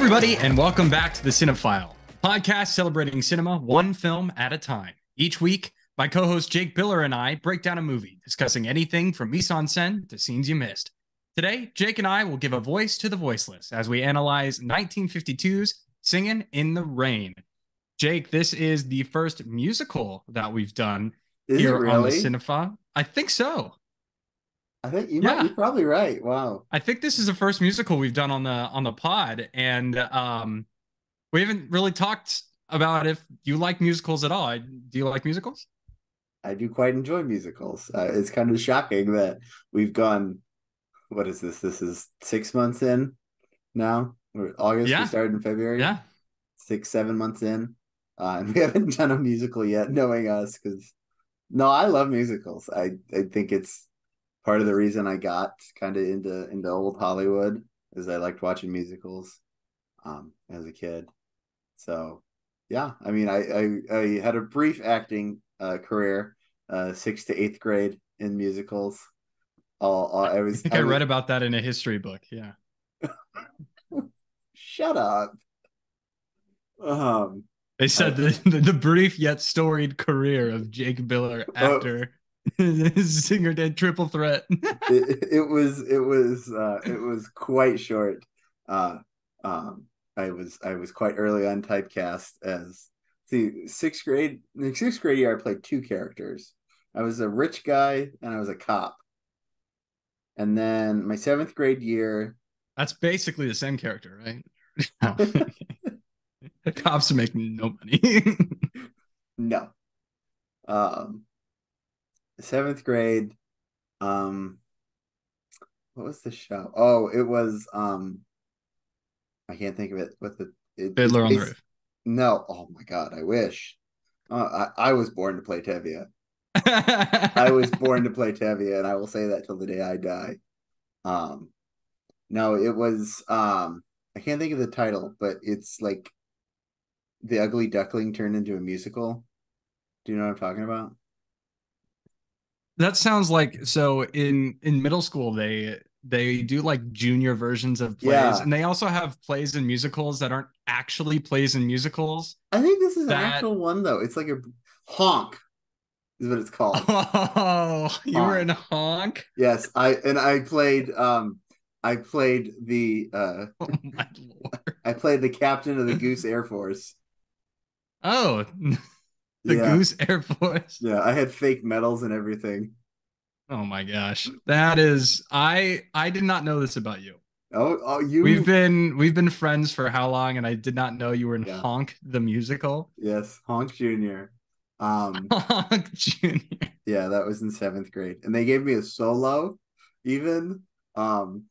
everybody, and welcome back to the Cinefile, podcast celebrating cinema one film at a time. Each week, my co-host Jake Biller and I break down a movie, discussing anything from mise en scène to scenes you missed. Today, Jake and I will give a voice to the voiceless as we analyze 1952's Singin' in the Rain. Jake, this is the first musical that we've done here on the Cinefile. I think so. I think you might be probably right. Wow. I think this is the first musical we've done on the pod, and we haven't really talked about if you like musicals at all. Do you like musicals? I do quite enjoy musicals. It's kind of shocking that we've gone, what is this? This is 6 months in now. August, we started in February. Yeah. 6-7 months in. And we haven't done a musical yet, knowing us, because no, I love musicals. I think it's part of the reason I got kind of into old Hollywood is I liked watching musicals as a kid. So yeah, I mean, I had a brief acting career, 6th to 8th grade in musicals. I read about that in a history book. Yeah. Shut up. They said the brief yet storied career of Jake Biller, actor. Singer did triple threat. it was quite short. I was quite early on typecast as sixth grade year. I played 2 characters. I was a rich guy and I was a cop. And then my 7th grade year, that's basically the same character, right? The cops are making no money. No. 7th grade, what was the show? Oh, it was I can't think of it. Fiddler on the Roof. No, oh my god, I wish. I was born to play Tevye. I was born to play Tevye, and I will say that till the day I die. No, it was I can't think of the title, but it's like The Ugly Duckling turned into a musical. Do you know what I'm talking about? That sounds like, so in middle school they do like junior versions of plays, and they also have plays and musicals that aren't actually plays and musicals. I think this is an actual one though. It's like a Honk is what it's called. Oh, you were in Honk? Yes, I played the oh my lord. I played the captain of the Goose Air Force. Oh, the Goose Air Force. Yeah, I had fake medals and everything. Oh my gosh. That is, I did not know this about you. Oh, we've been friends for how long, and I did not know you were in Honk the musical. Yes, Honk Jr. Honk Jr. Yeah, that was in 7th grade. And they gave me a solo even. And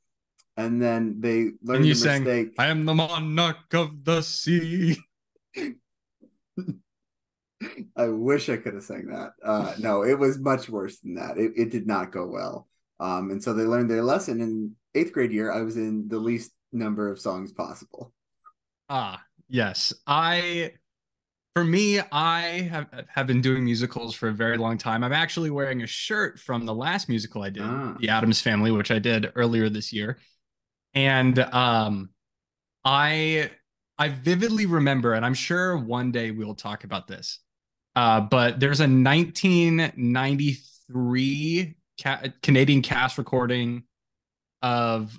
then they learned the mistake. I am the monarch of the sea. I wish I could have sang that. No, it was much worse than that. It did not go well. And so they learned their lesson. In 8th grade year, I was in the least number of songs possible. Yes. I have been doing musicals for a very long time. I'm actually wearing a shirt from the last musical I did, The Addams Family, which I did earlier this year. And I vividly remember, and I'm sure one day we'll talk about this, but there's a 1993 Canadian cast recording of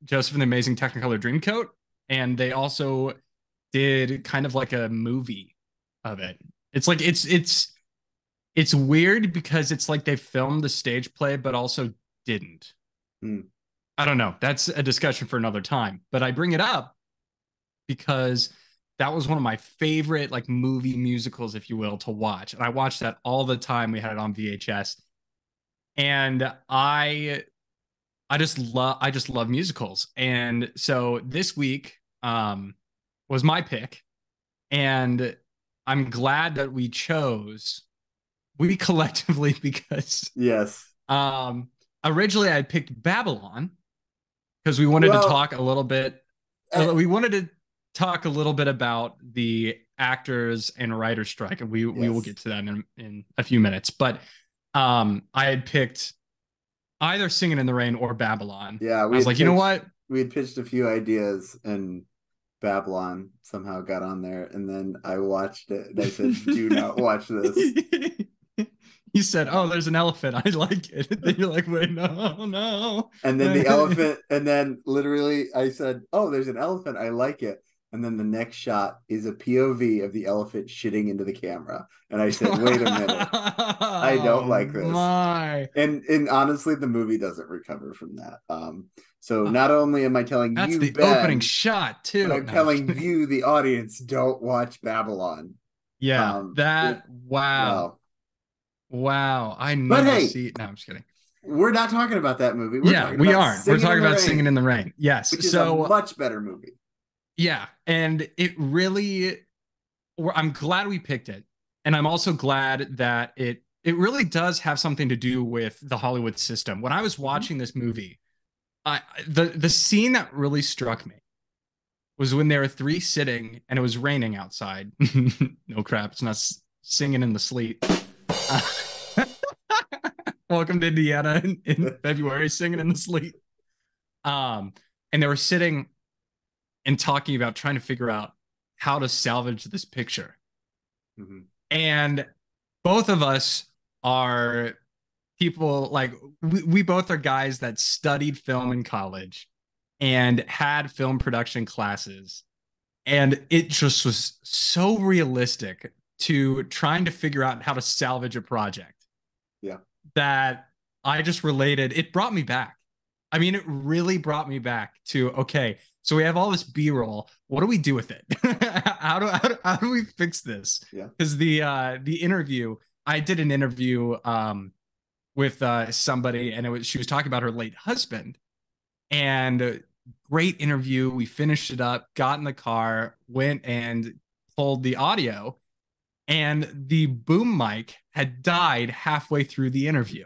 Joseph and the Amazing Technicolor Dreamcoat, and they also did kind of like a movie of it. It's like it's weird because it's like they filmed the stage play but also didn't. I don't know. That's a discussion for another time, but I bring it up because that was one of my favorite like movie musicals, if you will, to watch. And I watched that all the time. We had it on VHS. And I just love musicals. And so this week was my pick. And I'm glad that we collectively, because originally I picked Babylon because we wanted to talk a little bit. We wanted to talk a little bit about the actors and writer strike, and we will get to that in a few minutes. But I had picked either Singin' in the Rain or Babylon. Yeah, I was like, you know what? we had pitched a few ideas, and Babylon somehow got on there, and then I watched it and I said, "Do not watch this." He said, "Oh, there's an elephant. I like it." Then you're like, "Wait, no, no." And then the elephant, and then literally I said, "Oh, there's an elephant. I like it." And then the next shot is a POV of the elephant shitting into the camera, and I said, "Wait a minute, I don't Oh like this." my! And honestly, the movie doesn't recover from that. So not only am I telling That's you, the opening Ben, shot but too. I'm No, I'm telling kidding. you, the audience, don't watch Babylon. Yeah, It that wow, Wow. wow. I But need to hey, see. No, I'm just kidding. we're not talking about that movie. We're Yeah, talking we about aren't. We're Singing in talking the about Singing Rain, in the Rain. Yes. which is a So much better movie. yeah, and it really. I'm glad we picked it, and I'm also glad that it really does have something to do with the Hollywood system. When I was Mhm. watching this movie, the scene that really struck me was when there were three sitting and it was raining outside. No crap, it's not singing in the sleet. Uh, welcome to Indiana in February, singing in the sleet. Um, and they were sitting and talking about trying to figure out how to salvage this picture. Mhm. And both of us are people like we both are guys that studied film in college and had film production classes. And it just was so realistic to trying to figure out how to salvage a project Yeah. that I just related. It brought me back. I mean, it really brought me back to okay. So we have all this B-roll. What do we do with it? How do we fix this? Yeah. Because the interview, I did an interview with somebody, and she was talking about her late husband, and great interview. We finished it up, got in the car, went and pulled the audio, and the boom mic had died halfway through the interview.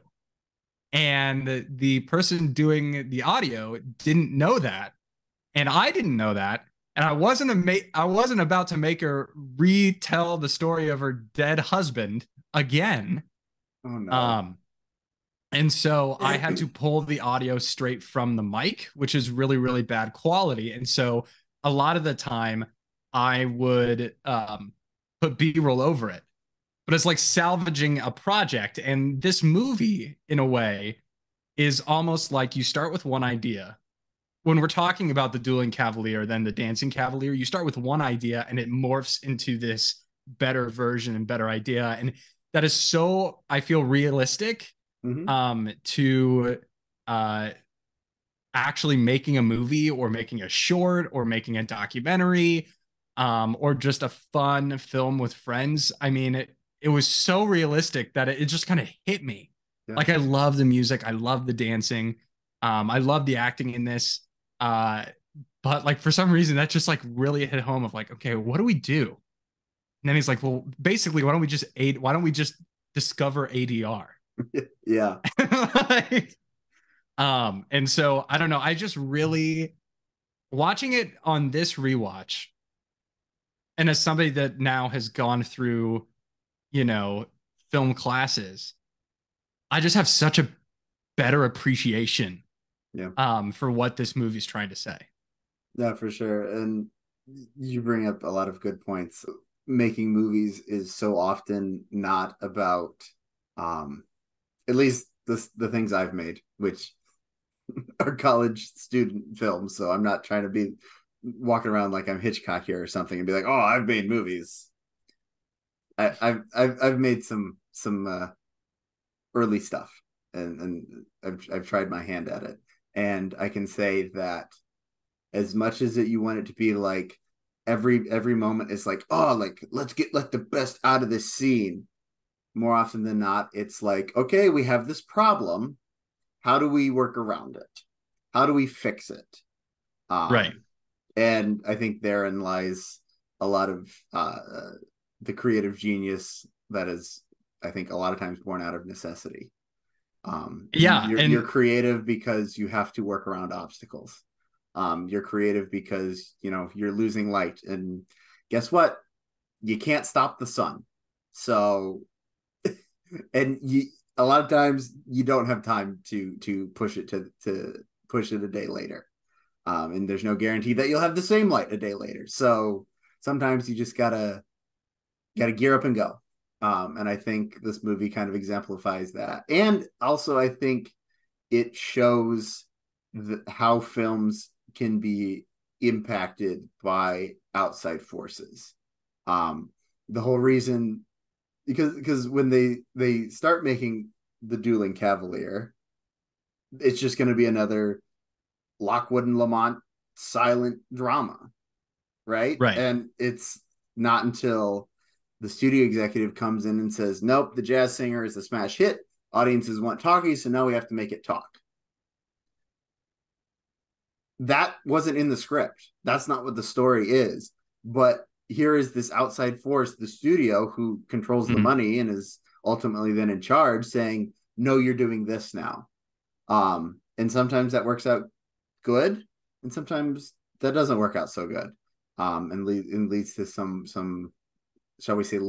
And the person doing the audio didn't know that, and I didn't know that, and I wasn't about to make her retell the story of her dead husband again. Oh no. Um, and so I had to pull the audio straight from the mic, which is really, really bad quality. And so a lot of the time I would put B roll over it. But it's like salvaging a project. And this movie, in a way, is almost like you start with one idea. When we're talking about the dueling cavalier, then the dancing cavalier, you start with one idea and it morphs into this better version and better idea. And that is so, I feel, realistic Mhm. to uh, actually making a movie or making a short or making a documentary or just a fun film with friends. I mean, it was so realistic that it just kind of hit me. Yeah. Like I love the music, I love the dancing, I love the acting in this. Uh, but like for some reason that just like really hit home of like, okay, what do we do? And then he's like, well, basically, why don't we just discover ADR? Yeah. Like, and so I don't know. I just really watching it on this rewatch, and as somebody that now has gone through, you know, film classes, I just have such a better appreciation Yeah. for what this movie's trying to say. Yeah, for sure. And you bring up a lot of good points. Making movies is so often not about um at least the things I've made, which are college student films. So I'm not trying to be walking around like I'm Hitchcock here or something and be like, oh, I've made movies. I've made some early stuff, and I've tried my hand at it, and I can say that as much as you want it to be like every moment is like, oh, like let's get like the best out of this scene. More often than not, it's like, okay, we have this problem. How do we work around it? How do we fix it? Right. And I think therein lies a lot of the creative genius that is, I think, a lot of times born out of necessity. Yeah. You're And creative because you have to work around obstacles. You're creative because you're losing light, and guess what? You can't stop the sun. So, and a lot of times you don't have time to push it to push it a day later. And there's no guarantee that you'll have the same light a day later. So sometimes you just gotta gear up and go. And I think this movie kind of exemplifies that. And also, I think it shows how films can be impacted by outside forces. The whole reason, because when they start making the Dueling Cavalier, it's just going to be another Lockwood and Lamont silent drama, right? Right. And it's not until the studio executive comes in and says, nope, the jazz singer is a smash hit. Audiences want talkies, so now we have to make it talk. That wasn't in the script. That's not what the story is. But here is this outside force, the studio, who controls the money and is ultimately then in charge, saying, no, you're doing this now. And sometimes that works out good, and sometimes that doesn't work out so good. And leads to some shall we say,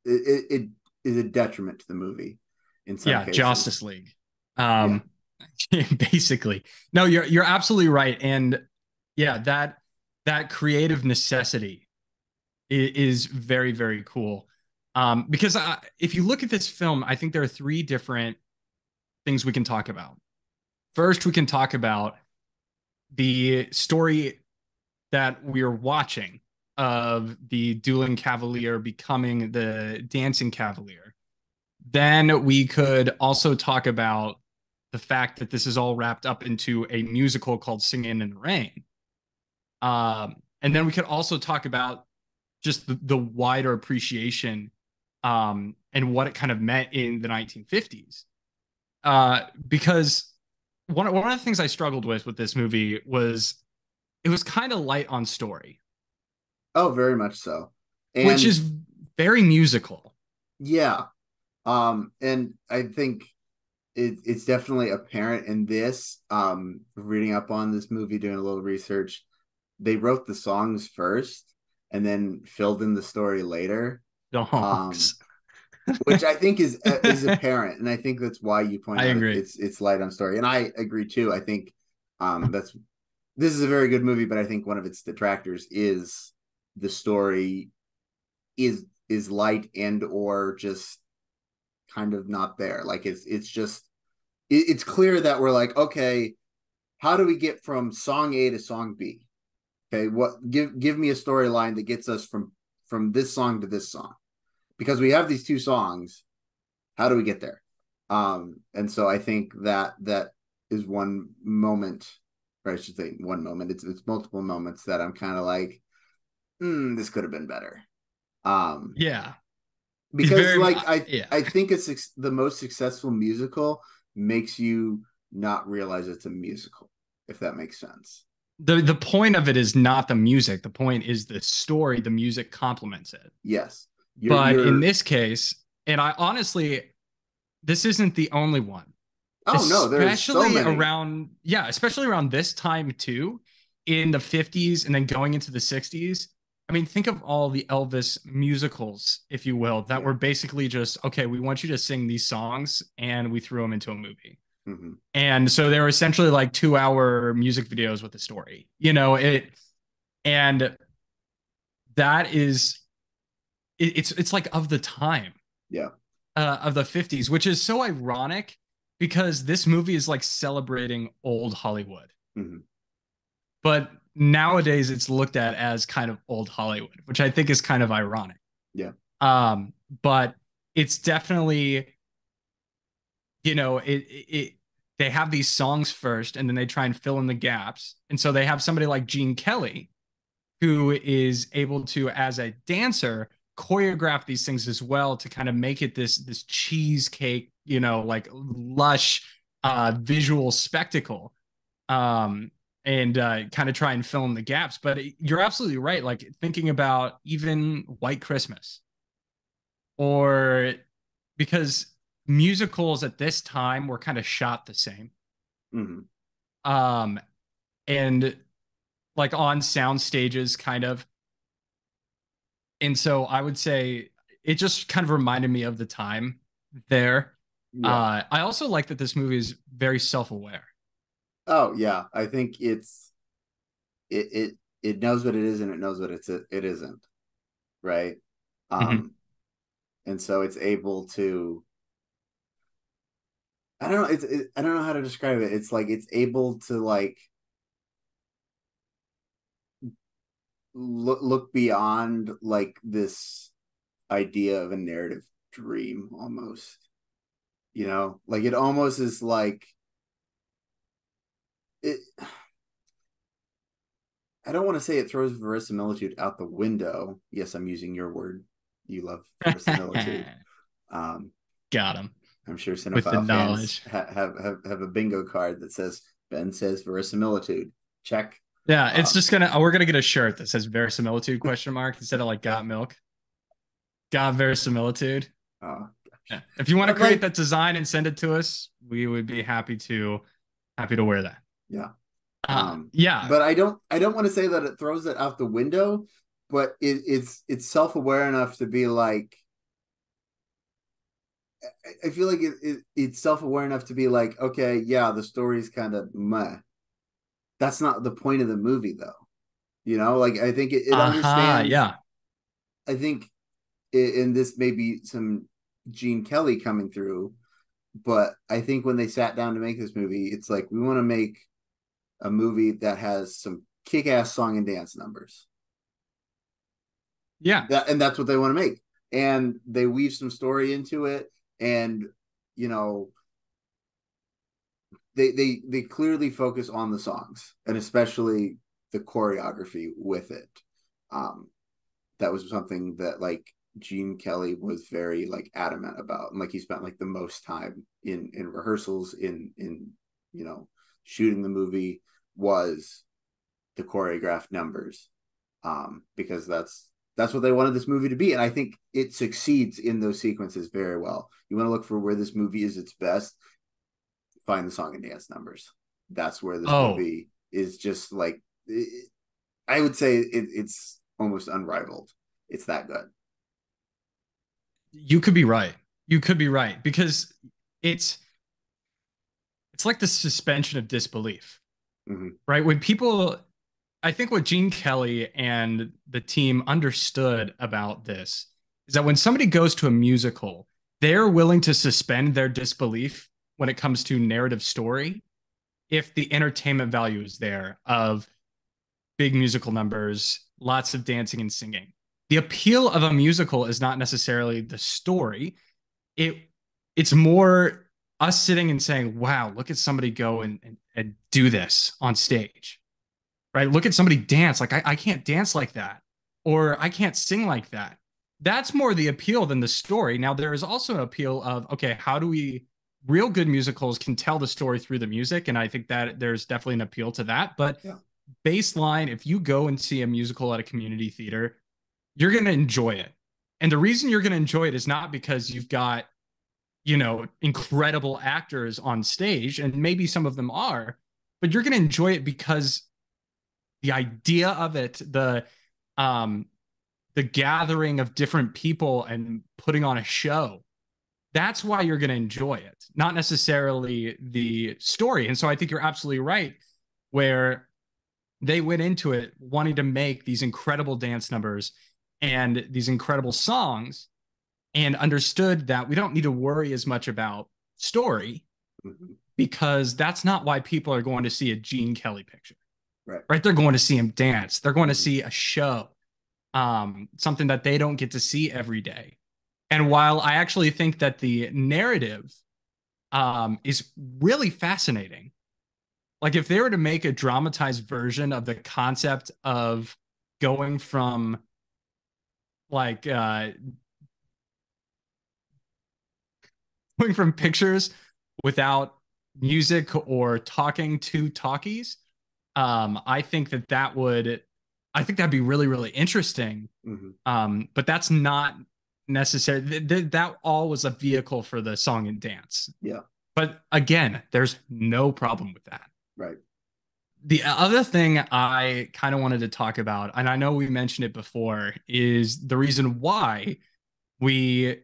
it is a detriment to the movie in some cases. Justice League. Basically. No, you're absolutely right. And yeah, that creative necessity is very, very cool. Because if you look at this film, I think there are three different things we can talk about. First, we can talk about the story that we're watching of the dueling cavalier becoming the dancing cavalier. Then we could also talk about the fact that this is all wrapped up into a musical called Singin in the Rain. And then we could also talk about just the wider appreciation and what it kind of meant in the 1950s. Because one of the things I struggled with this movie was it was kind of light on story. Oh, very much so. And, which is very musical. Yeah. And I think it's definitely apparent in this. Reading up on this movie, doing a little research, they wrote the songs first and then filled in the story later. Which I think is apparent, and I think that's why you point out it's light on story, and I agree too. I think this is a very good movie, but I think one of its detractors is the story is light and or just kind of not there. Like it's just it's clear that we're like, okay, how do we get from song A to song B? Okay, what give me a storyline that gets us from this song to this song, because we have these two songs. How do we get there? And so I think that is one moment, or I should say one moment. It's multiple moments that I'm kind of like, this could have been better. Because I think it's the most successful musical makes you not realize it's a musical, if that makes sense. The point of it is not the music. The point is the story. The music complements it. Yes. But in this case, and I honestly, this isn't the only one. Oh, no, there's so many. Especially around this time too, in the 50s and then going into the 60s. I mean, think of all the Elvis musicals, if you will, that were basically just, okay, we want you to sing these songs, and we threw them into a movie. Mm-hmm. And so they were essentially like 2-hour music videos with a story, and that is, it's like of the time, of the 50s, which is so ironic because this movie is like celebrating old Hollywood. Mm-hmm. But nowadays it's looked at as kind of old Hollywood, which I think is kind of ironic. Yeah. But it's definitely, they have these songs first and then they try and fill in the gaps. And so they have somebody like Gene Kelly who is able to, as a dancer, choreograph these things as well to kind of make it this cheesecake, like lush visual spectacle. And kind of try and fill in the gaps. But you're absolutely right. Like thinking about even White Christmas, or because musicals at this time were kind of shot the same. Mm-hmm. And like on sound stages kind of. And so I would say it just kind of reminded me of the time there. Yeah. I also like that this movie is very self-aware. Oh, yeah. I think it's it knows what it is and it knows what it isn't, right? Mhm. And so it's able to, I don't know, I don't know how to describe it. It's like it's able to like look beyond like this idea of a narrative dream almost. You know, like it almost is like it. I don't want to say it throws verisimilitude out the window. Yes, I'm using your word. You love verisimilitude. Um, Got him I'm sure with the Cinephile fans knowledge. have a bingo card that says Ben says verisimilitude. Check. Yeah, it's Um, just gonna. We're gonna get a shirt that says verisimilitude question mark instead of like got milk. Got verisimilitude. uh, Yeah. If you want to but create like, that design and send it to us, we would be happy to wear that. yeah. Yeah. But I don't want to say that it throws it out the window, but it's self aware enough to be like, I feel like it's self aware enough to be like, okay, yeah, the story's kind of meh. That's not the point of the movie, though. You know, like I think it Aha. understands. Yeah. I think, and this may be some Gene Kelly coming through, but I think when they sat down to make this movie, it's like we want to make a movie that has some kick-ass song and dance numbers. Yeah. And that's what they want to make. And they weave some story into it, and you know, they clearly focus on the songs and especially the choreography with it. Um, that was something that like Gene Kelly was very like adamant about, and like he spent like the most time in rehearsals in you know shooting the movie was the choreographed numbers, because that's what they wanted this movie to be, and I think it succeeds in those sequences very well. You want to look for where this movie is its best, find the song and dance numbers. That's where this Oh, movie is just like I would say it's almost unrivaled. It's that good. you could be right. You could be right because it's it's like the suspension of disbelief, Mm-hmm. right? When people, I think what Gene Kelly and the team understood about this is that when somebody goes to a musical, they're willing to suspend their disbelief when it comes to narrative story if the entertainment value is there of big musical numbers, lots of dancing and singing. The appeal of a musical is not necessarily the story. It it's more us sitting and saying, "Wow, look at somebody go and do this on stage." Right? Look at somebody dance. Like I can't dance like that, or I can't sing like that. That's more the appeal than the story. Now there is also an appeal of okay, how do we real good musicals can tell the story through the music, and I think that there's definitely an appeal to that. But Yeah. baseline, if you go and see a musical at a community theater, you're going to enjoy it. And the reason you're going to enjoy it is not because you've got, incredible actors on stage, and maybe some of them are, but you're going to enjoy it because the idea of it, um, the gathering of different people and putting on a show, that's why you're going to enjoy it, not necessarily the story. And so I think you're absolutely right, where they went into it wanting to make these incredible dance numbers and these incredible songs and understood that we don't need to worry as much about story Mm-hmm. because that's not why people are going to see a Gene Kelly picture, Right. right? They're going to see him dance. They're going to Mm-hmm. see a show, something that they don't get to see every day. And while I actually think that the narrative is really fascinating, like if they were to make a dramatized version of the concept of going from like going from pictures without music or talking to talkies, I think I think that'd be really, really interesting. Mm-hmm. But that's not necessary. That all was a vehicle for the song and dance. Yeah. But again, there's no problem with that. Right. The other thing I kind of wanted to talk about, and I know we mentioned it before, is the reason why we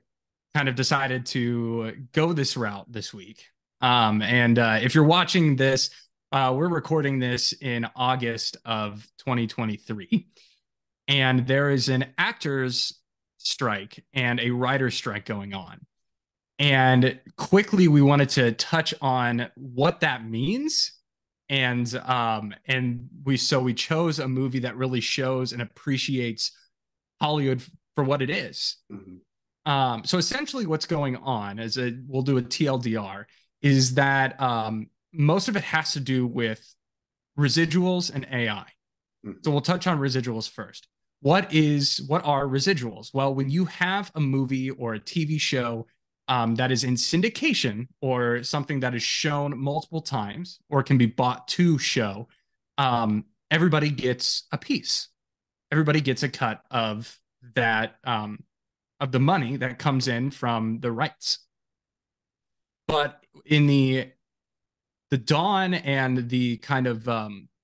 kind of decided to go this route this week. And if you're watching this We're recording this in August of 2023, and there is an actors strike and a writer's strike going on. And quickly, we wanted to touch on what that means. And we chose a movie that really shows and appreciates Hollywood for what it is. Mm-hmm. So essentially, what's going on we'll do a TLDR, is that most of it has to do with residuals and AI. Mm-hmm. So we'll touch on residuals first. What are residuals? Well, when you have a movie or a TV show that is in syndication, or something that is shown multiple times or can be bought to show, everybody gets a piece. Everybody gets a cut of that, of the money that comes in from the rights. But in the dawn and the kind of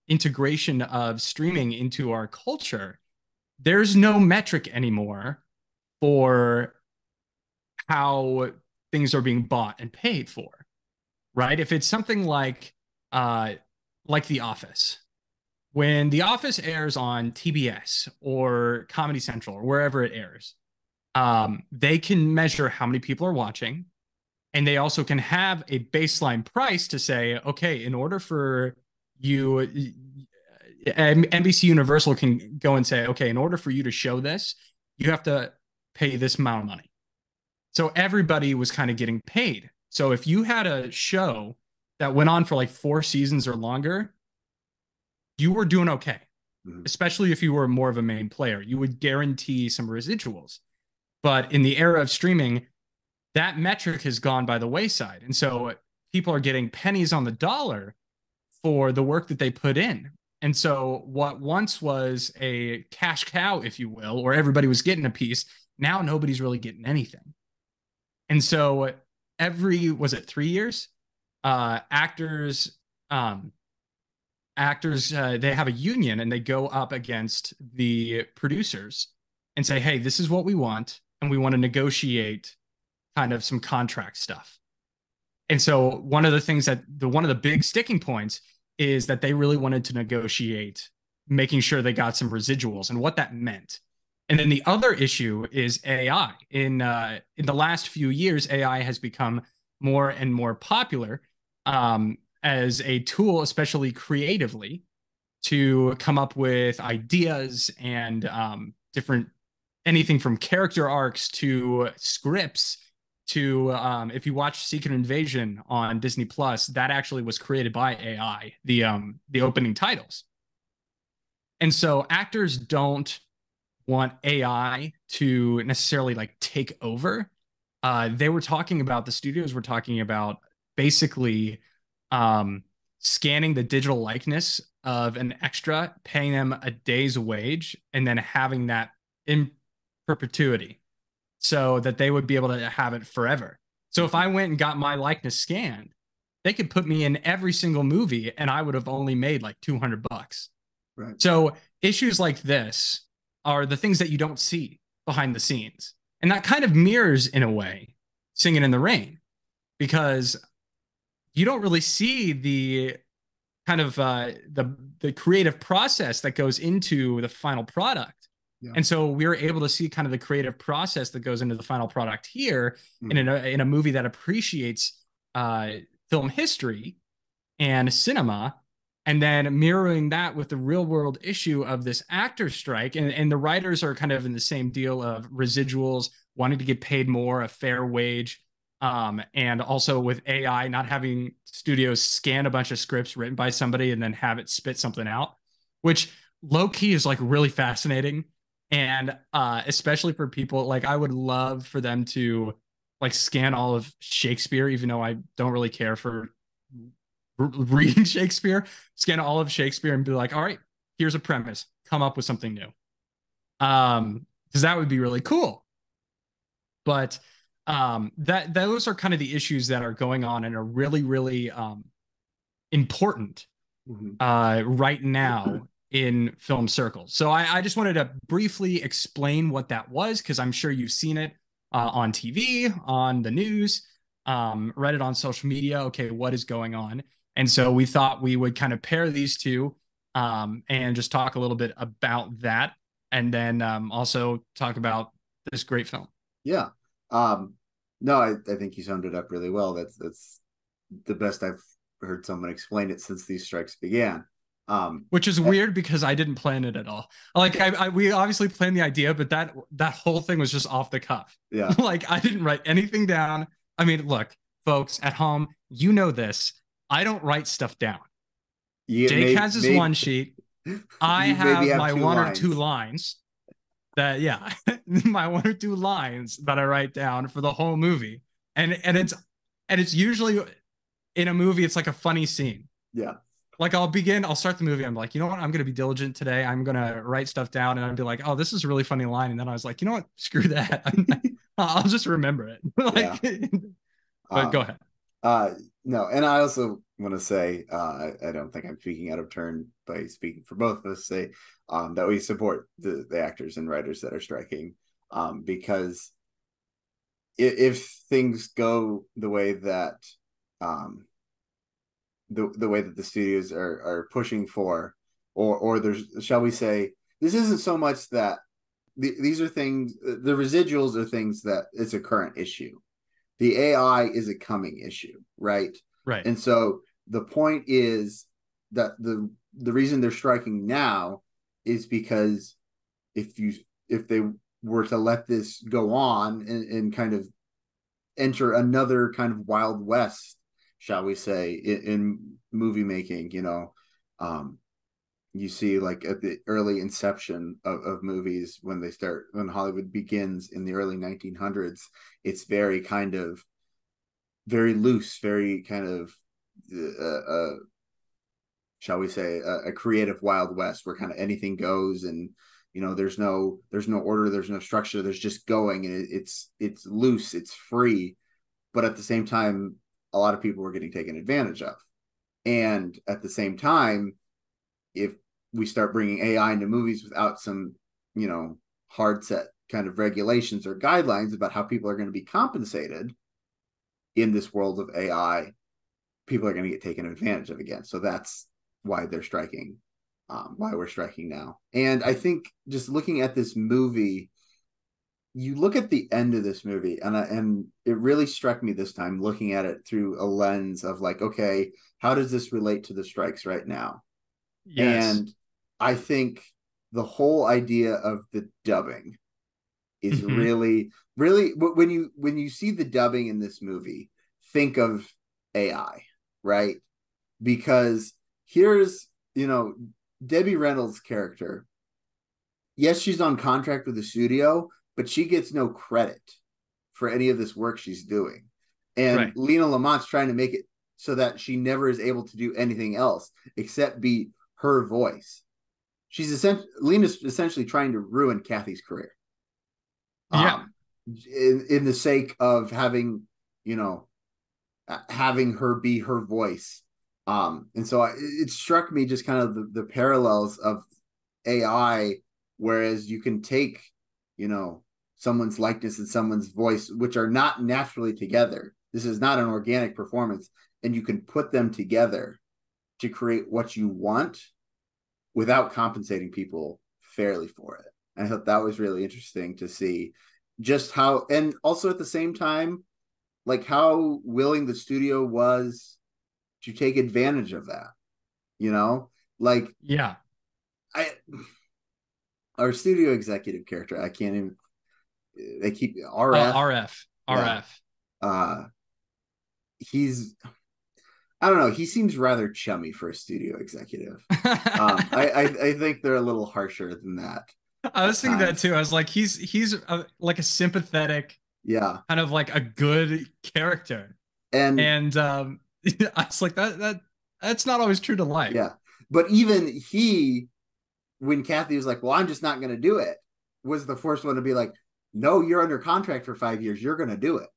integration of streaming into our culture, there's no metric anymore for how things are being bought and paid for, right? If it's something like The Office, when The Office airs on TBS or Comedy Central or wherever it airs, they can measure how many people are watching, and they also can have a baseline price to say, okay, in order for you, NBC Universal can go and say, okay, in order for you to show this, you have to pay this amount of money. So everybody was kind of getting paid. So if you had a show that went on for like 4 seasons or longer, you were doing okay. Mm-hmm. Especially if you were more of a main player, you would guarantee some residuals. But in the era of streaming, that metric has gone by the wayside. And so people are getting pennies on the dollar for the work that they put in. And so what once was a cash cow, if you will, or everybody was getting a piece, now nobody's really getting anything. And so was it 3 years? Actors, they have a union, and they go up against the producers and say, hey, this is what we want, and we want to negotiate kind of some contract stuff. And so one of the big sticking points is that they really wanted to negotiate making sure they got some residuals and what that meant. And then the other issue is AI. In the last few years, AI has become more and more popular as a tool, especially creatively, to come up with ideas and different, anything from character arcs to scripts to, if you watch Secret Invasion on Disney Plus, that actually was created by AI, the opening titles. And so actors don't want AI to necessarily like take over. The studios were talking about basically scanning the digital likeness of an extra, paying them a day's wage, and then having that in perpetuity so that they would be able to have it forever. So if I went and got my likeness scanned, they could put me in every single movie and I would have only made like $200. Right. So issues like this are the things that you don't see behind the scenes. And that kind of mirrors, in a way, Singin' in the Rain, because you don't really see the kind of the creative process that goes into the final product. Yeah. And so we were able to see kind of the creative process that goes into the final product here in a movie that appreciates film history and cinema, and then mirroring that with the real world issue of this actor strike. And the writers are kind of in the same deal of residuals, wanting to get paid more, a fair wage. And also with AI, not having studios scan a bunch of scripts written by somebody and then have it spit something out, which low key is like really fascinating. And especially for people, like I would love for them to like scan all of Shakespeare, even though I don't really care for reading Shakespeare, scan all of Shakespeare and be like, all right, here's a premise, come up with something new. Because that would be really cool. But those are kind of the issues that are going on and are really, really important right now in film circles. So I just wanted to briefly explain what that was, because I'm sure you've seen it on TV, on the news, read it on social media. Okay, what is going on? And so we thought we would kind of pair these two, and just talk a little bit about that. And then also talk about this great film. Yeah. No, I think you summed it up really well. That's the best I've heard someone explain it since these strikes began. Which is weird because I didn't plan it at all. Like we obviously planned the idea, but that whole thing was just off the cuff. Yeah. Like I didn't write anything down. I mean, look, folks at home, you know this. I don't write stuff down. Jake has his one sheet. I you maybe have have my two one or lines. two lines that, yeah, my one or two lines that I write down for the whole movie. And it's usually in a movie, it's like a funny scene. Yeah. Like I'll start the movie. I'm like, you know what? I'm going to be diligent today. I'm going to write stuff down and I'll be like, oh, this is a really funny line. And then I was like, you know what? Screw that. I'll just remember it. Yeah. Like, but go ahead. No, and I also want to say, I don't think I'm speaking out of turn by speaking for both of us, say that we support the actors and writers that are striking, because if things go the way that the way that the studios are pushing for, or there's, shall we say, this isn't so much that these are things, the residuals are things that it's a current issue. The AI is a coming issue, right? Right. And so the point is that the reason they're striking now is because if they were to let this go on and kind of enter another kind of Wild West, shall we say, in movie making, you see like at the early inception of movies, when Hollywood begins in the early 1900s, it's very kind of very loose, very kind of shall we say, a creative Wild West where kind of anything goes, and there's no order, there's no structure, there's just going, and it's loose, it's free, but at the same time a lot of people were getting taken advantage of. And at the same time, if we start bringing AI into movies without some, hard set kind of regulations or guidelines about how people are going to be compensated in this world of AI, people are going to get taken advantage of again. So that's why they're striking, why we're striking now. And I think just looking at this movie, you look at the end of this movie, and it really struck me this time looking at it through a lens of like, okay, how does this relate to the strikes right now? Yes. And I think the whole idea of the dubbing is Mm-hmm. really, really, when you see the dubbing in this movie, think of AI, right? Because here's, Debbie Reynolds' character. Yes, she's on contract with the studio, but she gets no credit for any of this work she's doing. And Right. Lena Lamont's trying to make it so that she never is able to do anything else except be her voice. Lena's essentially trying to ruin Kathy's career. Yeah. In the sake of having her be her voice. And so it struck me just kind of the parallels of AI, whereas you can take, someone's likeness and someone's voice, which are not naturally together. This is not an organic performance, and you can put them together to create what you want without compensating people fairly for it. And I thought that was really interesting to see just how, and also at the same time, like how willing the studio was to take advantage of that, like Yeah. I, our studio executive character, I can't even, they keep RF. RF. Yeah. RF. He's, I don't know. He seems rather chummy for a studio executive. I think they're a little harsher than that I at was thinking that times. too. I was like, he's like a sympathetic, Yeah, kind of like a good character, and and I was like, that's not always true to life. yeah, but even he, when Kathy was like, "Well, I'm just not going to do it," was the first one to be like, "No, you're under contract for 5 years. You're going to do it."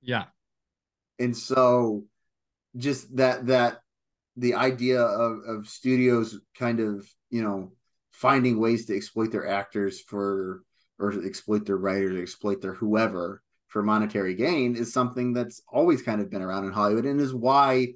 Yeah. And so, just that the idea of studios kind of finding ways to exploit their actors for, or exploit their writers, or exploit their whoever for monetary gain is something that's always kind of been around in Hollywood, and is why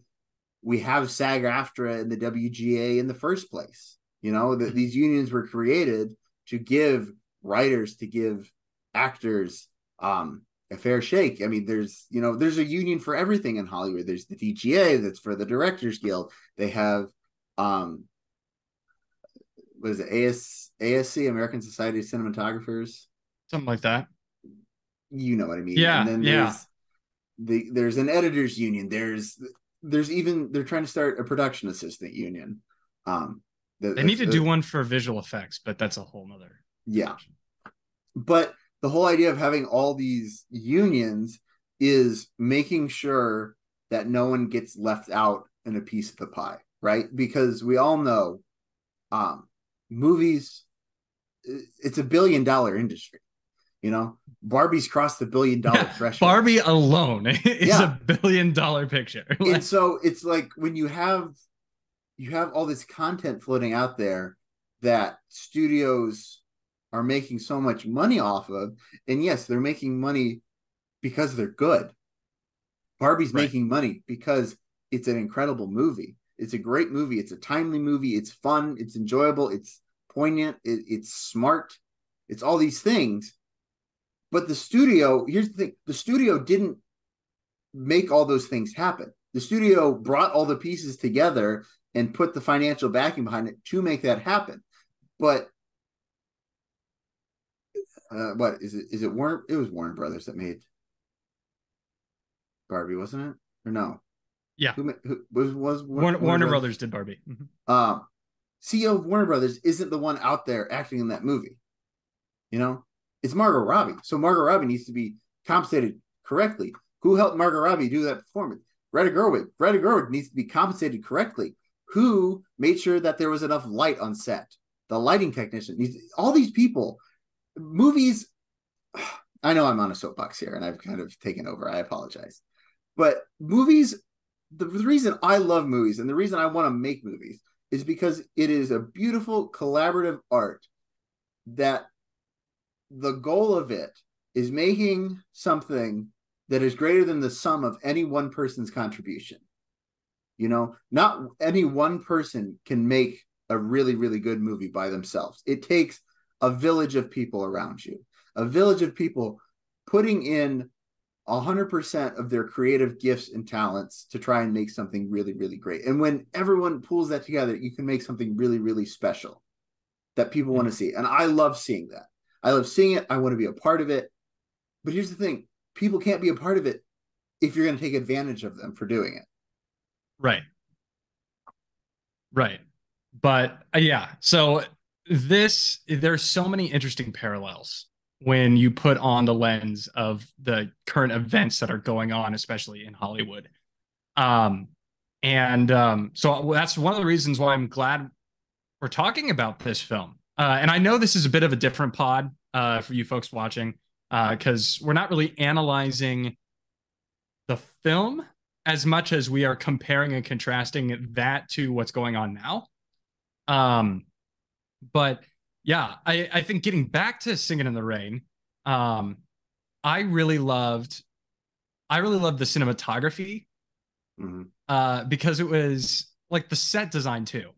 we have SAG-AFTRA and the WGA in the first place. These unions were created to give writers, to give actors a fair shake. I mean, there's a union for everything in Hollywood. There's the DGA that's for the Directors Guild. They have what is it, ASC, American Society of Cinematographers, something like that. You know what I mean? Yeah, And then yeah. there's an editors union. There's even, they're trying to start a production assistant union. They need to do one for visual effects, but that's a whole nother. Yeah. But the whole idea of having all these unions is making sure that no one gets left out in a piece of the pie, right? Because we all know movies, it's $1 billion industry. Barbie's crossed the $1 billion threshold. Barbie alone is $1 billion picture. And so it's like when you have all this content floating out there that studios are making so much money off of, and yes, they're making money because they're good. Barbie's making money because it's an incredible movie. It's a great movie. It's a timely movie. It's fun. It's enjoyable. It's poignant. It's smart. It's all these things. But the studio, here's the thing, the studio didn't make all those things happen. The studio brought all the pieces together and put the financial backing behind it to make that happen. But what is it? Is it Warner? It was Warner Brothers that made Barbie, wasn't it? Or no? Yeah. Who was Warner Brothers did Barbie. Mm-hmm. CEO of Warner Brothers isn't the one out there acting in that movie. It's Margot Robbie. So Margot Robbie needs to be compensated correctly. Who helped Margot Robbie do that performance? Greta Gerwig. Greta Gerwig needs to be compensated correctly. Who made sure that there was enough light on set? The lighting technician needs, all these people. Movies, I know I'm on a soapbox here and I've kind of taken over. I apologize. But movies, the reason I love movies and the reason I want to make movies is because it is a beautiful collaborative art that the goal of it is making something that is greater than the sum of any one person's contribution. Not any one person can make a really, really good movie by themselves. It takes a village of people around you, a village of people putting in 100% of their creative gifts and talents to try and make something really, really great. And when everyone pulls that together, you can make something really, really special that people want to see. And I love seeing that. I love seeing it. I want to be a part of it. But here's the thing. People can't be a part of it if you're going to take advantage of them for doing it. Right. But yeah, so there's so many interesting parallels when you put on the lens of the current events that are going on, especially in Hollywood. So that's one of the reasons why I'm glad we're talking about this film. And I know this is a bit of a different pod for you folks watching, because we're not really analyzing the film as much as we are comparing and contrasting that to what's going on now. But yeah, I think getting back to Singin' in the Rain, I really loved the cinematography, because it was like the set design too.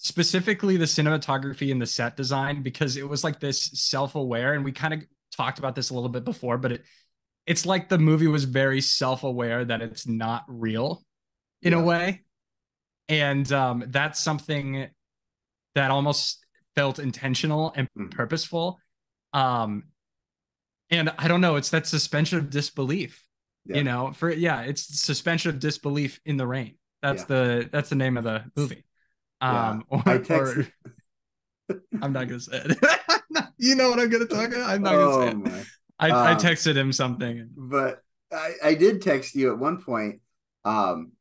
Specifically the cinematography and the set design, because it was like this self-aware, and we kind of talked about this a little bit before, but it's like the movie was very self-aware that it's not real in a way. And that's something that almost felt intentional and purposeful. And I don't know, it's that suspension of disbelief, it's suspension of disbelief in the rain. That's the name of the movie. I'm not gonna say it. You know what I'm gonna talk about? I'm not gonna say it. I texted him something, but I did text you at one point. And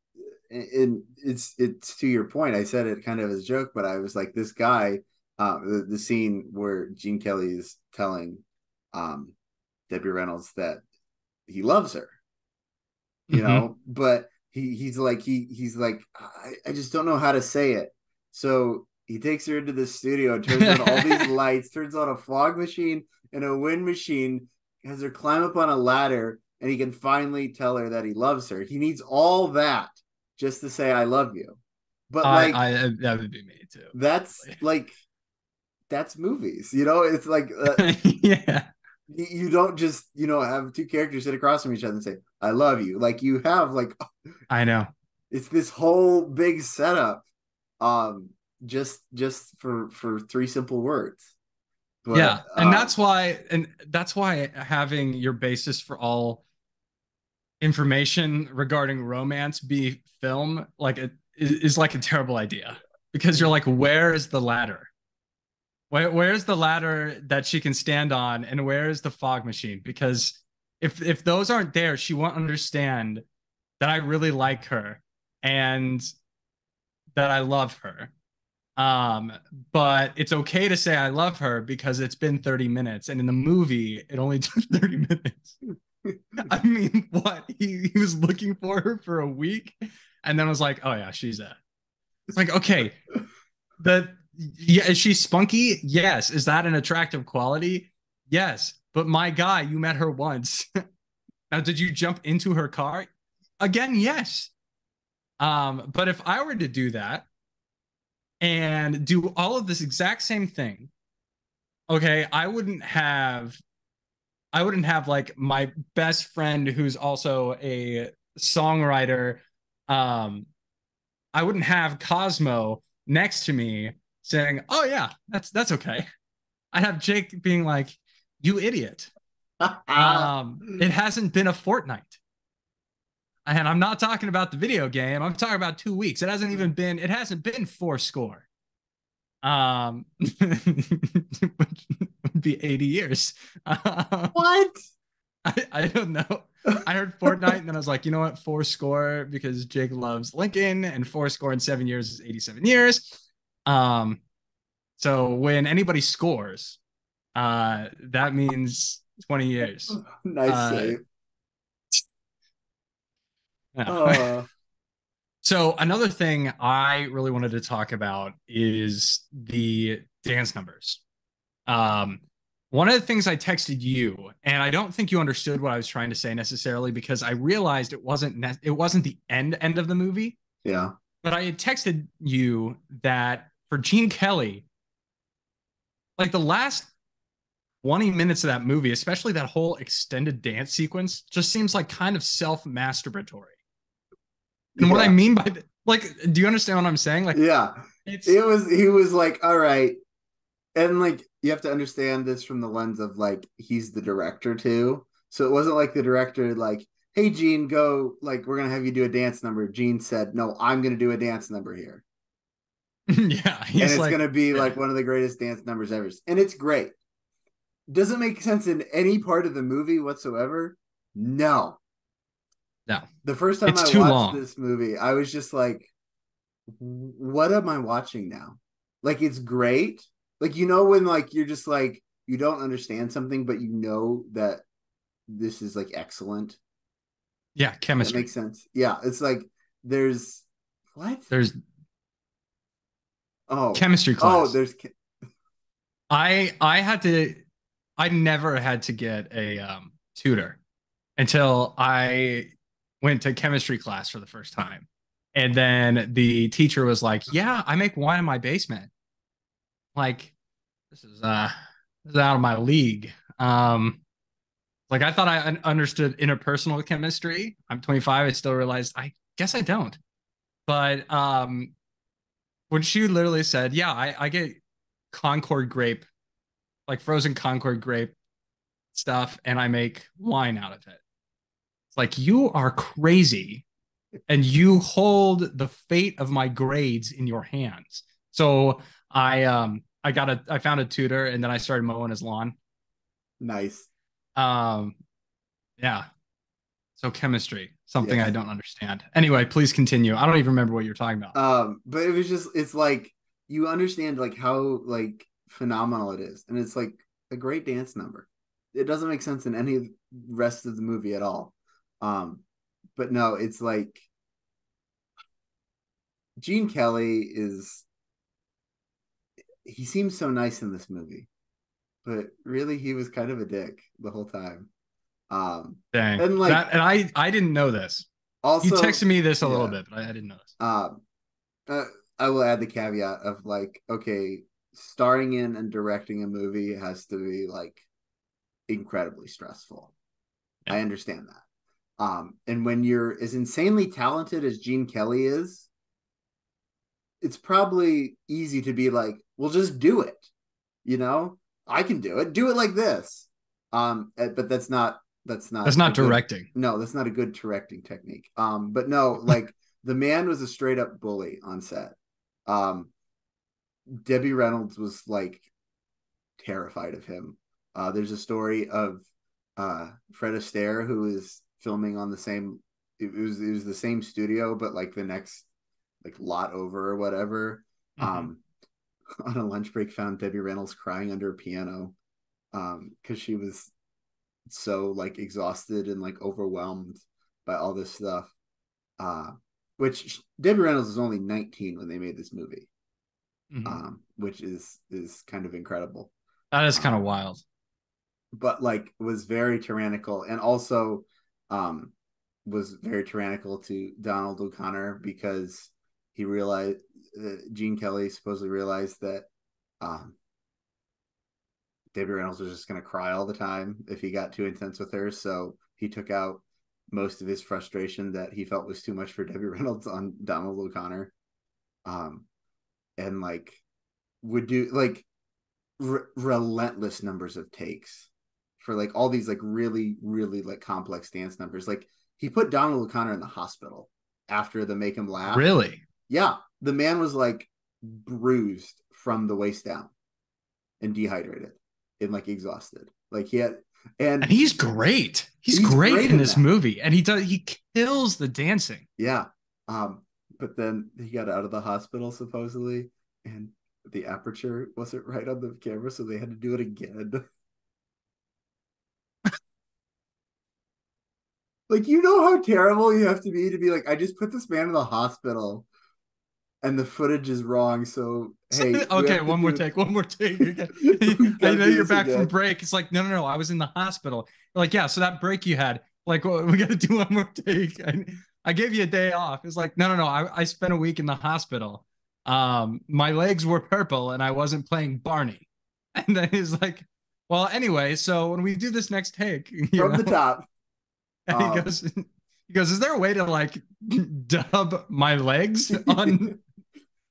it's to your point. I said it kind of as a joke, but I was like, this guy, the scene where Gene Kelly is telling Debbie Reynolds that he loves her, but he's like, I just don't know how to say it. So he takes her into the studio, turns on all these lights, turns on a fog machine and a wind machine, has her climb up on a ladder, and he can finally tell her that he loves her. He needs all that just to say I love you. But like I that would be me too, that's probably. like that's movies, you know? It's like Yeah, you don't just, you know, have two characters sit across from each other and say I love you. Like you have like I know. it's this whole big setup um just for three simple words. But Yeah, and that's why having your basis for all information regarding romance be film like it is like a terrible idea because you're like, where is the ladder? Where's the ladder that she can stand on, and where is the fog machine? Because if those aren't there, she won't understand that I really like her and that I love her. Um, but it's okay to say I love her because it's been 30 minutes, and in the movie, it only took 30 minutes. I mean, what? He was looking for her for a week and then was like, oh yeah, she's a. It's like, okay, the yeah, is she spunky? Yes. Is that an attractive quality? Yes. But my guy, you met her once. Now, did you jump into her car? Again, yes. But if I were to do that and do all of this exact same thing, okay, I wouldn't have like my best friend who's also a songwriter. Um, I wouldn't have Cosmo next to me saying, "Oh yeah, that's okay." I'd have Jake being like, "You idiot." It hasn't been a fortnight. And I'm not talking about the video game. I'm talking about 2 weeks. It hasn't been four score. Which would be 80 years. what? I don't know. I heard Fortnite and then I was like, you know what? Four score because Jake loves Lincoln, and four score in 7 years is 87 years. Um, so when anybody scores, that means 20 years. Nice Uh, save. yeah. Oh, So another thing I really wanted to talk about is the dance numbers. Um, One of the things I texted you, and I don't think you understood what I was trying to say necessarily because I realized it wasn't the end of the movie, yeah. but I had texted you that for Gene Kelly, like the last 20 minutes of that movie, especially that whole extended dance sequence, just seems like kind of self-masturbatory. And what I Yeah. mean by like, do you understand what I'm saying? Like, Yeah. it's He was like, all right. And like you have to understand this from the lens of like he's the director too. So it wasn't like the director like, hey Gene, go like we're gonna have you do a dance number. Gene said, no, I'm gonna do a dance number here. yeah, And he's it's like, gonna be yeah, like one of the greatest dance numbers ever. And it's great. Doesn't make sense in any part of the movie whatsoever. No. no, The first time it's I too watched long. this movie, I was just like, what am I watching now? Like it's great. Like you know when like you're just like you don't understand something, but you know that this is like excellent. Yeah, That makes chemistry. sense. Yeah, it's like there's what? There's Oh, chemistry oh, class. there's I never had to get a tutor until I went to chemistry class for the first time. And then the teacher was like, "Yeah, I make wine in my basement." Like, this is uh this is out of my league. Like I thought I understood interpersonal chemistry. I'm 25. I still realized I guess I don't. But when she literally said, "Yeah, I get Concord grape, like frozen Concord grape stuff, and I make wine out of it." It's like, you are crazy, and you hold the fate of my grades in your hands. So I found a tutor, and then I started mowing his lawn. nice. Um, yeah. So chemistry, something I Yes. don't understand. Anyway, please continue. I don't even remember what you're talking about. But it was just it's like you understand like how like phenomenal it is, and it's like a great dance number. It doesn't make sense in any of the rest of the movie at all. Um, but no, it's like Gene Kelly is he seems so nice in this movie, but really he was kind of a dick the whole time. Um, Dang. and like That and I didn't know this. You Also, texted me this a little yeah. bit, but I didn't know this. Um, I will add the caveat of like, okay, starring in and directing a movie has to be like incredibly stressful. Yeah. I understand that. And when you're as insanely talented as Gene Kelly is, it's probably easy to be like, well, just do it. You know, I can do it. Do it like this. But that's not That's not a good. directing. No, that's not a good directing technique. But no, like the man was a straight up bully on set. Um, Debbie Reynolds was like terrified of him. There's a story of Fred Astaire who is filming on the same. It was the same studio, but like the next like lot over or whatever. Mm-hmm. Um, on a lunch break, found Debbie Reynolds crying under a piano because she was so like exhausted and like overwhelmed by all this stuff. Uh, which Debbie Reynolds was only 19 when they made this movie, Mm-hmm. which is kind of incredible. That is kind of Um, wild. but like was very tyrannical and also um, was very tyrannical to Donald O'Connor because he realized Gene Kelly supposedly realized that um, Debbie Reynolds was just going to cry all the time if he got too intense with her. So he took out most of his frustration that he felt was too much for Debbie Reynolds on Donald O'Connor. Um, and like would do like relentless numbers of takes for like all these like really, really like complex dance numbers. Like he put Donald O'Connor in the hospital after the Make Him Laugh. Really? Yeah. The man was like bruised from the waist down and dehydrated and like exhausted. Like he had, And and he's great. He's he's great great in in this that. movie, and he kills the dancing. Yeah. But then he got out of the hospital supposedly, and the aperture wasn't right on the camera, so they had to do it again. Like, you know how terrible you have to be like, I just put this man in the hospital and the footage is wrong. So hey, we Okay, have to one more do take, one more take. we I gotta know do you're this back from again. break. It's like, no, no, no. I was in the hospital. Like, yeah, so that break you had, like, well, we got to do one more take. I gave you a day off. It's like, no, no, no. I spent a week in the hospital. My legs were purple and I wasn't playing Barney. And then he's like, well, anyway, so when we do this next take, From the top. and Um he goes, is there a way to like dub my legs on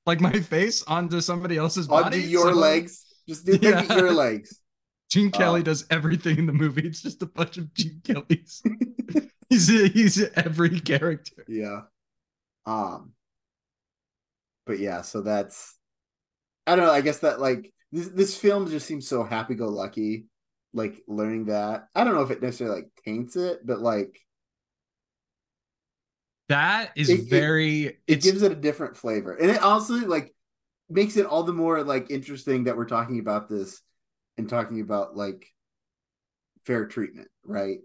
like my face onto somebody else's onto body? your So legs. Just do make it your yeah, legs. Gene Kelly Um does everything in the movie. It's just a bunch of Gene Kellys. He's every character. yeah. Um but yeah, so that's I don't know. I guess that like this film just seems so happy go lucky. Like learning that, I don't know if it necessarily like taints it, but like That is it very it it's gives it a different flavor, and it also like makes it all the more like interesting that we're talking about this and talking about like fair treatment, right?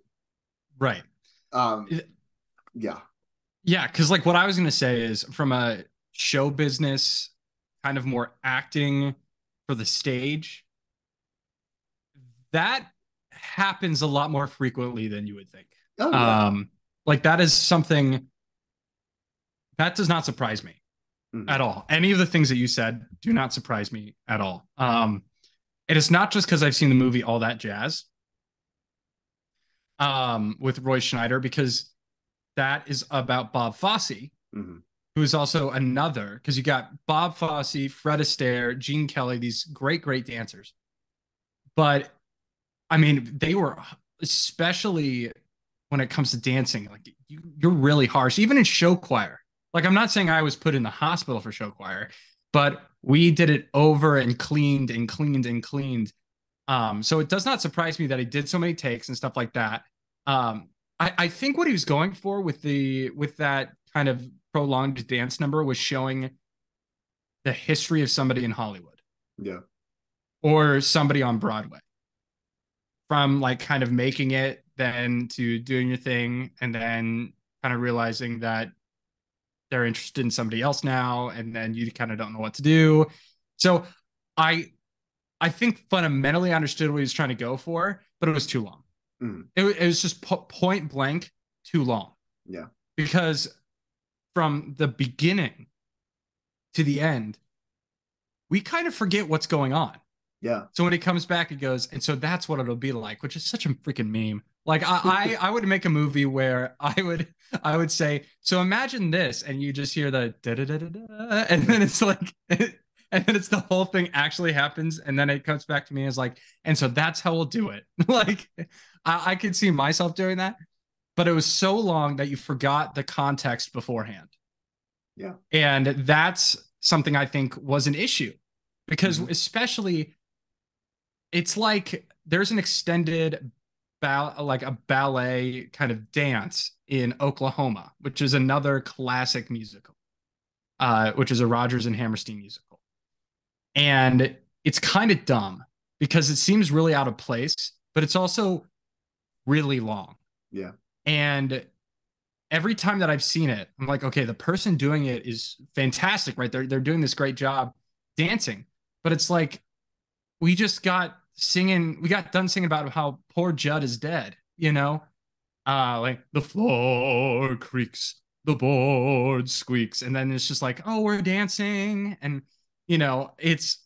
right. Um, yeah, Yeah, because like what I was gonna say is from a show business kind of more acting for the stage, that happens a lot more frequently than you would think. oh yeah, Um, like that is something that does not surprise me mm-hmm. at all. Any of the things that you said do not surprise me at all. And it's not just because I've seen the movie All That Jazz with Roy Schneider, because that is about Bob Fosse, Mm-hmm. who is also another, because you got Bob Fosse, Fred Astaire, Gene Kelly, these great, great dancers. But I mean, they were, especially when it comes to dancing, like you're really harsh, even in show choir. Like, I'm not saying I was put in the hospital for show choir, but we did it over and cleaned and cleaned and cleaned. So it does not surprise me that he did so many takes and stuff like that. I think what he was going for with that kind of prolonged dance number was showing the history of somebody in Hollywood Yeah, or somebody on Broadway, from like kind of making it then to doing your thing and then kind of realizing that they're interested in somebody else now and then you kind of don't know what to do. So I I think fundamentally I understood what he was trying to go for, but it was too long. mm-hmm. It was just point blank too long. Yeah. because from the beginning to the end, we kind of forget what's going on. Yeah. So when he comes back, he goes, and so that's what it'll be like, which is such a freaking meme. Like I would make a movie where I would say, so imagine this, and you just hear the da da da da da, and then it's like, and then it's the whole thing actually happens, and then it comes back to me as like, and so that's how we'll do it. Like I could see myself doing that, but it was so long that you forgot the context beforehand. Yeah. And that's something I think was an issue because Mhm. especially it's like there's an extended like a ballet kind of dance in Oklahoma, which is another classic musical, which is a Rodgers and Hammerstein musical. And it's kind of dumb because it seems really out of place, but it's also really long. Yeah. And every time that I've seen it, I'm like, okay, the person doing it is fantastic, right? They're doing this great job dancing, but it's like we just got singing, we got done singing about how poor Judd is dead, you know? Like the floor creaks, the board squeaks, and then it's just like, oh, we're dancing, and it's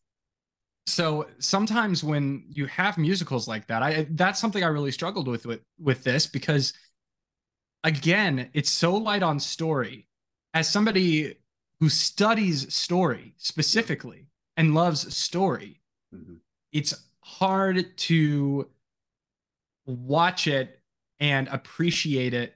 so sometimes when you have musicals like that, I that's something I really struggled with this because again, it's so light on story. As somebody who studies story Yeah. specifically and loves story, Mhm. it's hard to watch it and appreciate it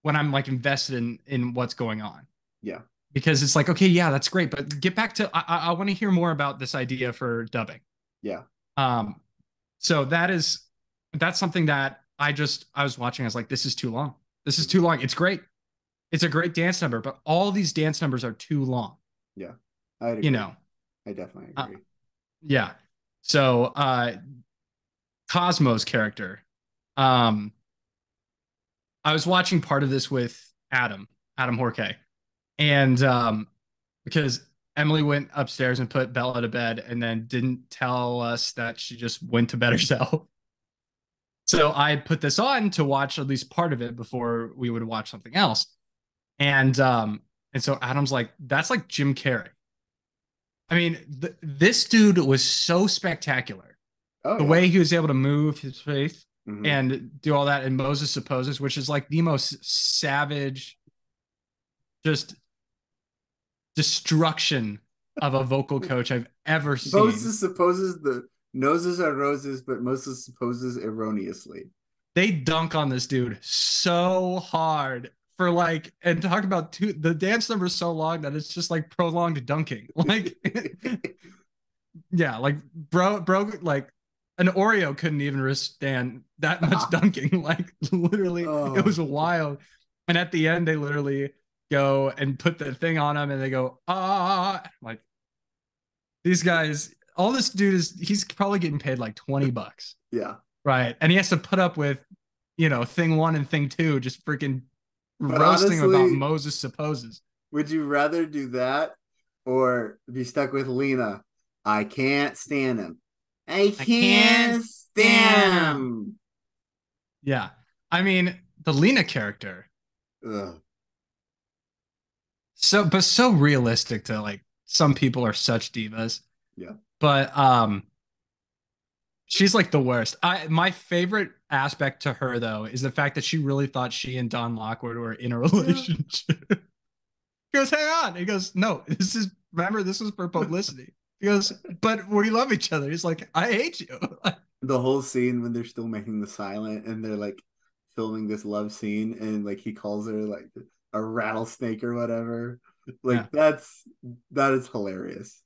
when I'm like invested in what's going on. Yeah. Because it's like, okay, yeah, that's great, but get back to I want to hear more about this idea for dubbing. Yeah. Um, so that's something that I was watching. I was like, this is too long. This is too Mhm. long. It's great. It's a great dance number, but all these dance numbers are too long. Yeah. I'd You agree. know, I definitely uh, agree. yeah. So Cosmo's character, um, I was watching part of this with Adam Horke, and because Emily went upstairs and put Bella to bed, and then didn't tell us that she just went to bed herself. So I put this on to watch at least part of it before we would watch something else. And so Adam's like, that's like Jim Carrey. I mean, this dude was so spectacular. Oh The yeah. way he was able to move his face Hmm. and do all that in Moses Supposes, which is like the most savage, just destruction of a vocal coach I've ever seen. Moses supposes the noses are roses, but Moses supposes erroneously. They dunk on this dude so hard for like, and talk about the dance number is so long that it's just like prolonged dunking. Like, yeah, like like an Oreo couldn't even withstand that much dunking. Like, literally, it Oh was wild. And at the end, they literally go and put the thing on him, and they go, ah, like these guys. All this dude he's probably getting paid like $20, yeah. right? And he has to put up with, thing one and thing two, just freaking But roasting him about honestly, Moses Supposes. would you rather do that or be stuck with Lena? I can't stand him. I I can't can't stand stand him. him. Yeah. I mean, the Lena character, Ugh. but so realistic to like some people are such divas. Yeah. But she's like the worst. My favorite aspect to her though is the fact that she really thought she and Don Lockwood were in a Yeah. relationship. He goes, hang on. He goes, no, remember, this was for publicity. He goes, but we love each other. He's like, I hate you. The whole scene when they're still making the silent and they're like filming this love scene and like he calls her like a rattlesnake or whatever. Yeah. Like that is hilarious.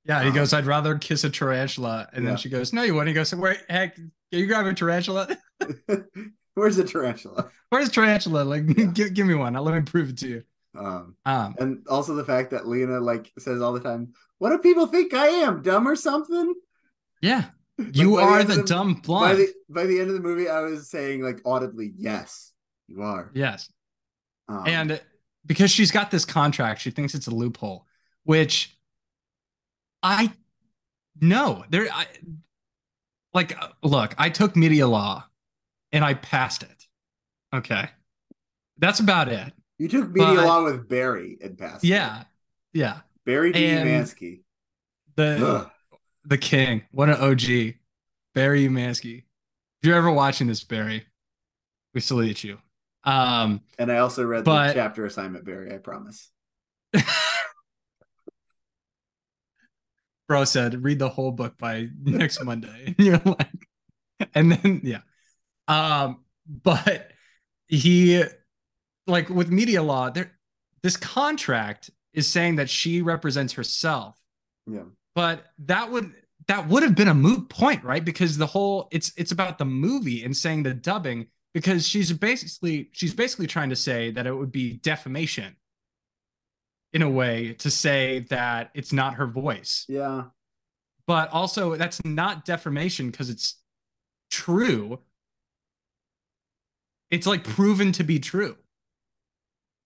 Yeah. He goes, Um I'd rather kiss a tarantula. And then yeah. she goes, no, you wouldn't. He goes, wait, heck, can you grab a tarantula? Where's the tarantula? Where's tarantula? Like, Yeah. give me one. I'll let me prove it to you. Um Um, and also the fact that Lena like says all the time, what do people think I am? Dumb or something? yeah. Like You by the are end of the the dumb blonde. by the end of the movie, I was saying like audibly, yes, you are. Yes. Um, And because she's got this contract, she thinks it's a loophole, which I know like, look, I took media law and I passed it. Okay. That's about it. You took media But law with Barry and passed it. yeah, yeah. Barry D. And Mansky. the Ugh. the king, what an OG, Barry Mansky. If you're ever watching this, Barry, we salute you. And I also read the But chapter assignment, Barry, I promise. bro said read the whole book by next Monday. And you're like, and then yeah. But he like with media law, there this contract is saying that she represents herself. Yeah. But that would have been a moot point, right? Because the whole it's about the movie and saying the dubbing because she's basically trying to say that it would be defamation in a way to say that it's not her voice. Yeah. But also that's not defamation because it's true. It's like proven to be true.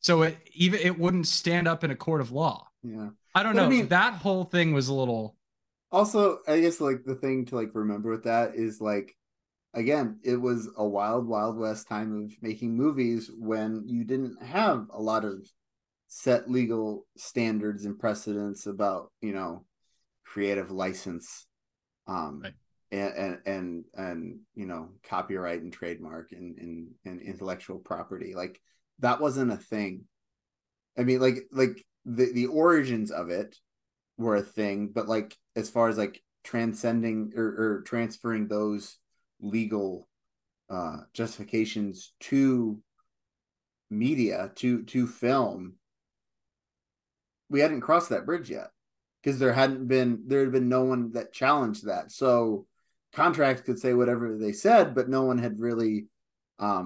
So it wouldn't stand up in a court of law. Yeah. I don't But I know. mean, That whole thing was a little also, I guess like the thing to like remember with that is like again, it was a wild, wild west time of making movies when you didn't have a lot of set legal standards and precedents about, creative license, um, right. and copyright and trademark and intellectual property. Like that wasn't a thing. I mean, like the origins of it were a thing, but like as far as like transcending or transferring those legal justifications to media to film, we hadn't crossed that bridge yet because there had been no one that challenged that. So contracts could say whatever they said, but no one had really, at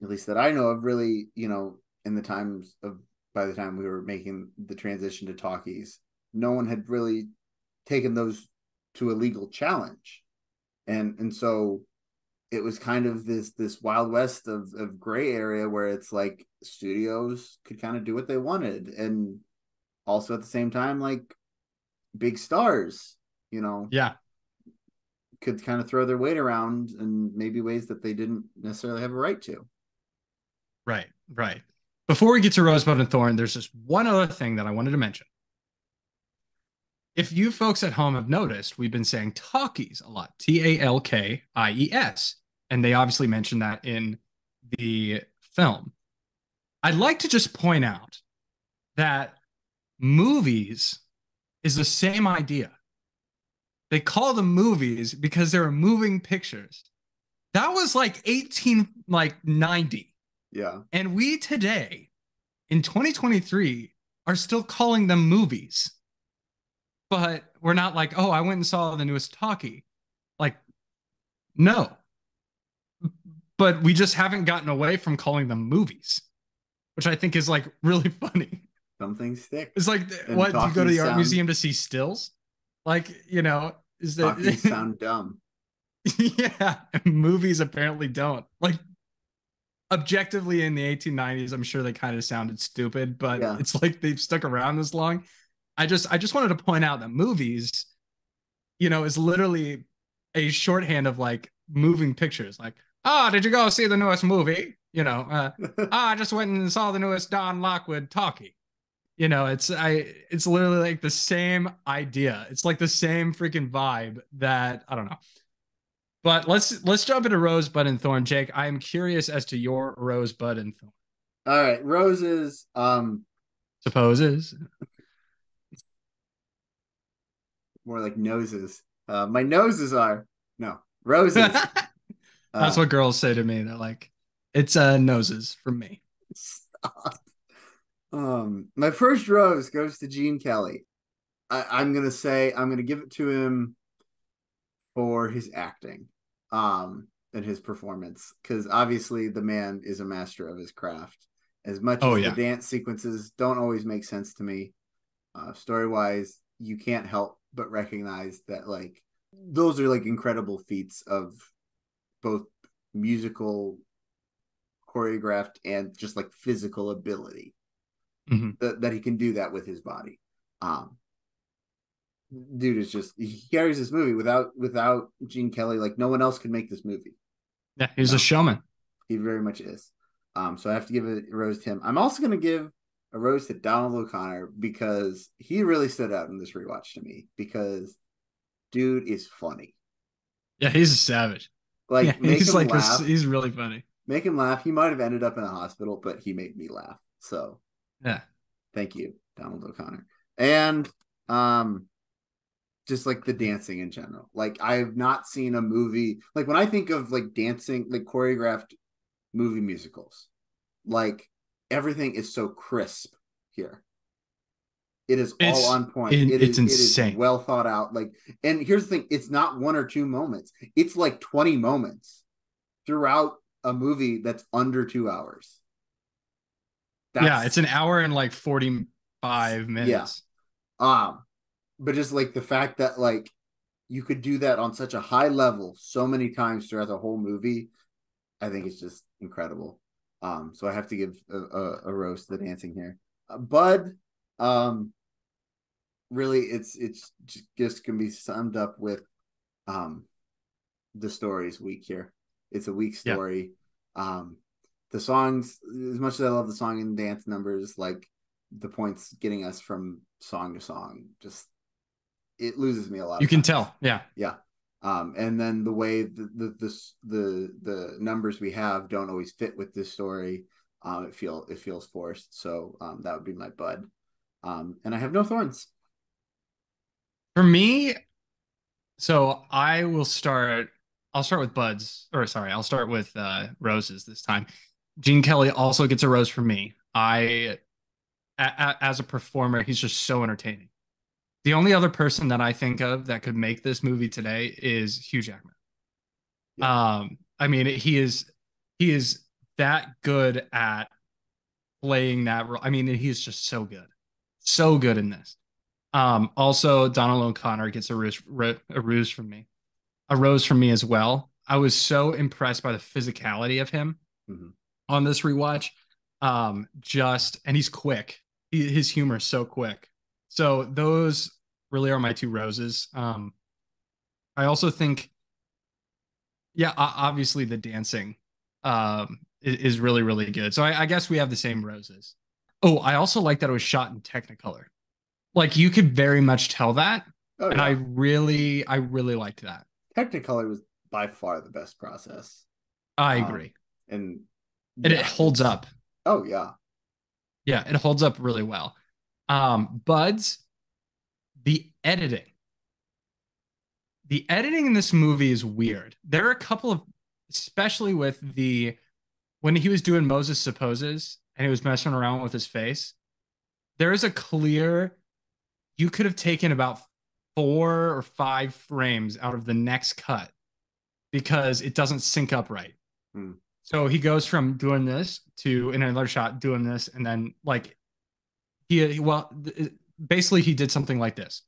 least that I know of, really, in the times of by the time we were making the transition to talkies, no one had really taken those to a legal challenge, and so it was kind of this wild west of gray area where it's like studios could kind of do what they wanted, and also at the same time like big stars, Yeah. could kind of throw their weight around in maybe ways that they didn't necessarily have a right to. Right. Right. Before we get to Rosebud and Thorn, there's just one other thing that I wanted to mention. If you folks at home have noticed, we've been saying talkies a lot, Talkies. And they obviously mentioned that in the film. I'd like to just point out that movies is the same idea. They call them movies because they're moving pictures. That was like 1890. Yeah. And we today in 2023 are still calling them movies. But we're not like, oh, I went and saw the newest talkie. Like, no. But we just haven't gotten away from calling them movies, which I think is like really funny. Some things stick. It's like, And what? Do you go to talkies the art sound museum to see stills? Like, is talkies that sound dumb. yeah, movies apparently don't. Like objectively in the 1890s, I'm sure they kind of sounded stupid, but Yeah. it's like they've stuck around this long. I just wanted to point out that movies, is literally a shorthand of like moving pictures. Like, oh, did you go see the newest movie? I just went and saw the newest Don Lockwood talkie. It's literally like the same idea. It's like the same freaking vibe that I don't know. But let's jump into Rosebud and Thorn, Jake. I am curious as to your Rosebud and Thorn. All right, roses. Supposes. More like noses. My noses are no roses. That's what girls say to me. They're like, it's noses from me. Stop. My first rose goes to Gene Kelly. I'm gonna give it to him for his acting, and his performance, because obviously the man is a master of his craft. As much Oh as the yeah. dance sequences don't always make sense to me, story wise, you can't help but recognize that like those are like incredible feats of both musical, choreographed, and just like physical ability, Mhm. that he can do that with his body. Um, Dude is just he carries this movie without Gene Kelly. Like no one else could make this movie. Yeah, You he's a know, showman. he very much is. So I have to give a rose to him. I'm also going to give a rose to Donald O'Connor because he really stood out in this rewatch to me because dude is funny. Yeah, he's a savage. Yeah, Like he's like he's really funny. make him laugh. He might have ended up in a hospital, but he made me laugh. So Yeah. thank you, Donald O'Connor. And um just like the dancing in general. Like I have not seen a movie like when I think of like dancing, like choreographed movie musicals, like everything is so crisp here. It is all on point. It's It is insane. well thought out. Like, and here's the thing: it's not one or two moments. It's like 20 moments throughout a movie that's under 2 hours. Yeah, That's it's an hour and like 45 yeah. minutes. Um, but just like the fact that like you could do that on such a high level so many times throughout the whole movie, I think it's just incredible. So I have to give a rose to the dancing here. Bud, um, really, it's just can be summed up with um the story's weak here. It's a weak Yeah. story. Um, the songs, as much as I love the song and dance numbers, like the points getting us from song to song, just it loses me a lot You of can times. tell. Yeah. Yeah. And then the way the numbers we have don't always fit with this story. It feels forced. So that would be my bud. And I have no thorns. For me, so I'll start with buds, or sorry, I'll start with roses this time. Gene Kelly also gets a rose for me. As a performer, he's just so entertaining. The only other person that I think of that could make this movie today is Hugh Jackman. Yeah. I mean, he is that good at playing that role. I mean, he's just so good in this. Also, Donald O'Connor gets a ruse from me, a rose from me as well. I was so impressed by the physicality of him Mm-hmm. on this rewatch. And he's quick. His humor is so quick. So those really are my two roses. I also think, yeah, obviously the dancing is really, really good. So I guess we have the same roses. Oh, I also like that it was shot in Technicolor. Like you could very much tell that. Oh And yeah. I really liked that. Technicolor was by far the best process. I Um, agree. and And it yeah, holds it's up. oh yeah. Yeah, it holds up really well. Buds, the editing. The editing in this movie is weird. There are a couple of, especially with when he was doing Moses Supposes and he was messing around with his face, there is a clear, you could have taken about 4 or 5 frames out of the next cut because it doesn't sync up right. Hmm. So he goes from doing this to in another shot doing this, and then like well, basically he did something like this,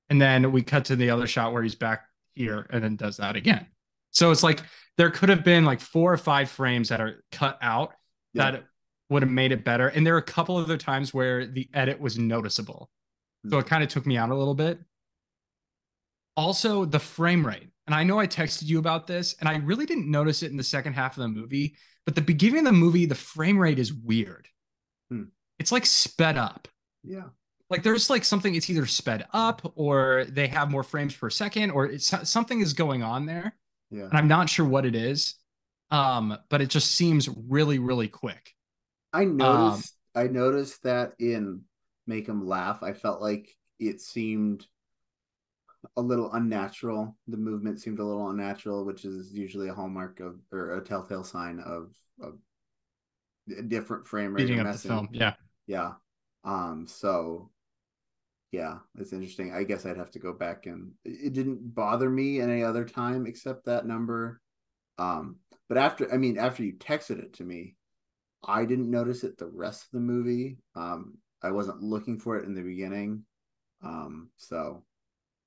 and then we cut to the other shot where he's back here and then does that again. So it's like there could have been like 4 or 5 frames that are cut out Yeah. that would have made it better, and there are a couple other times where the edit was noticeable, Hmm. so it kind of took me out a little bit. Also, the frame rate. And I know I texted you about this, and I really didn't notice it in the second half of the movie, but the beginning of the movie, the frame rate is weird. Hmm. It's like sped up. Yeah. Like there's like something, it's either sped up or they have more frames per second, or something is going on there. Yeah. And I'm not sure what it is. But it just seems really, really quick. Um, I noticed that in Make 'em Laugh, I felt like it seemed a little unnatural. The movement seemed a little unnatural, which is usually a hallmark of or a telltale sign of a different frame rate or Speeding up the messing. film. Yeah. Yeah. So yeah, it's interesting. I guess I'd have to go back and it didn't bother me any other time except that number. Um, but after you texted it to me, I didn't notice it the rest of the movie. I wasn't looking for it in the beginning. So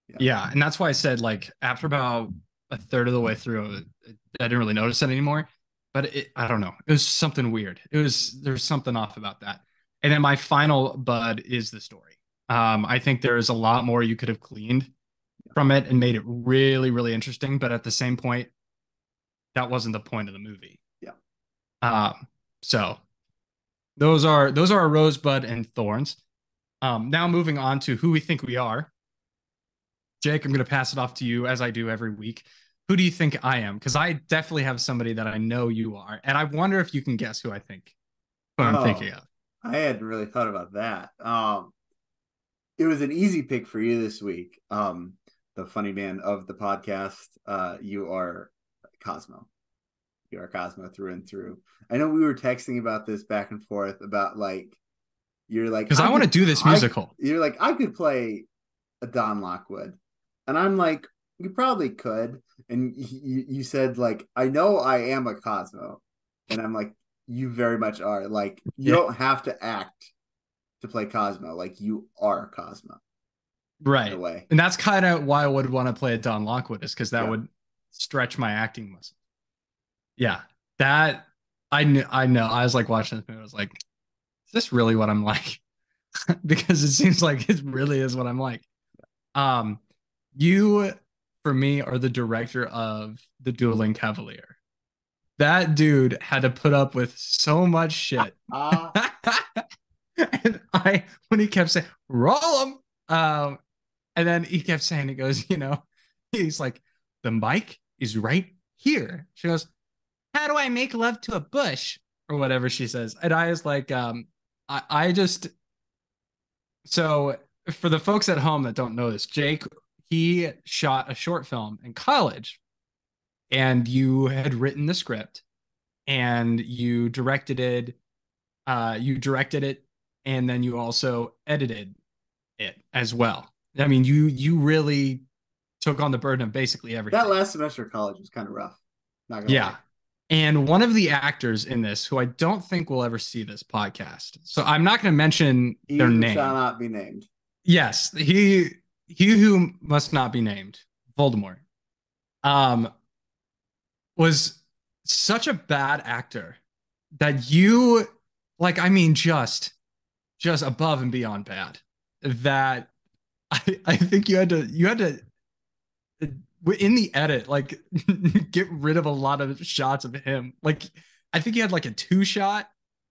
yeah. Yeah. And that's why I said, like, after about a third of the way through, I didn't really notice it anymore. But I don't know. It was something weird. There's something off about that. And then my final bud is the story. I think there is a lot more you could have cleaned from it and made it really, really interesting. But at the same point, that wasn't the point of the movie. Yeah. Um, So those are our rosebud and thorns. Now moving on to who we think we are. Jake, I'm going to pass it off to you as I do every week. Who do you think I am? Because I definitely have somebody that I know you are, and I wonder if you can guess who I'm thinking Oh, of. I hadn't really thought about that. It was an easy pick for you this week. The funny man of the podcast. You are Cosmo. You are Cosmo through and through. I know we were texting about this back and forth about like you're like Because I want to do this musical. you're like I could play a Don Lockwood, and I'm like you probably could, and you said like I know I am a Cosmo, and I'm like you very much are. Like you Yeah, don't have to act to play Cosmo. Like you are Cosmo in a right. way. And that's kind of why I would want to play a Don Lockwood is because that Yeah. would stretch my acting muscle. Yeah, that I knew. I know. I was like watching this movie. I was like, is this really what I'm like? Because it seems like it really is what I'm like. Um, you for me are the director of The Dueling Cavalier. That dude had to put up with so much shit. Ah, And I when he kept saying roll him, and then he kept saying he goes, he's like the mic is right here. She goes, how do I make love to a bush or whatever she says, and I was like, I just so for the folks at home that don't know this, Jake he shot a short film in college, and you had written the script and you directed it and then you also edited it as well. I mean, you really took on the burden of basically that everything. last semester of college was kind of rough. Not gonna lie. Yeah. And one of the actors in this, who I don't think will ever see this podcast, so I'm not going to mention He their who shall name. not be named. Yes, he who must not be named, Voldemort, um, was such a bad actor that you like. I mean, just above and beyond bad. That I think you had to in the edit like get rid of a lot of shots of him. Like I think you had like a two shot,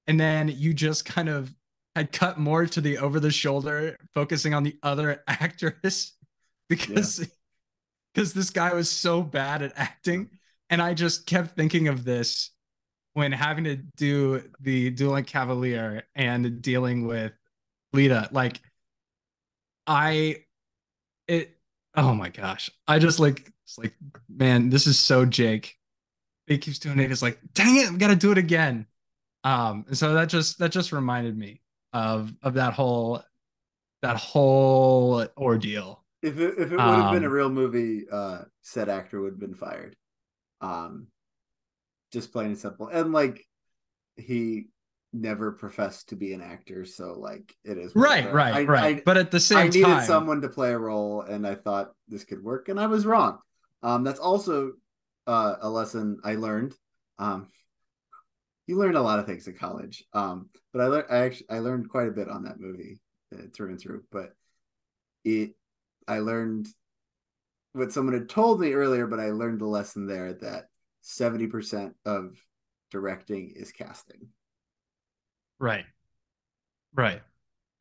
and then you just kind of had cut more to the over the shoulder, focusing on the other actress Yeah. because because this guy was so bad at acting, and I just kept thinking of this when having to do the Dueling Cavalier and dealing with Lita. Like I it oh my gosh. I just like it's like man, this is so Jake. He keeps doing it. It's like, dang it, we gotta do it again. And so that just reminded me of that whole ordeal. If it would have been a Um, real movie, said actor would have been fired. Um, just plain and simple. And like he never professed to be an actor, so like it is right, whatever. right, right. But at the I same needed time, someone to play a role, and I thought this could work, and I was wrong. That's also a lesson I learned. Um, you learn a lot of things in college, but I learned quite a bit on that movie through and through. But it I learned what someone had told me earlier, but I learned the lesson there that 70% of directing is casting. right, right.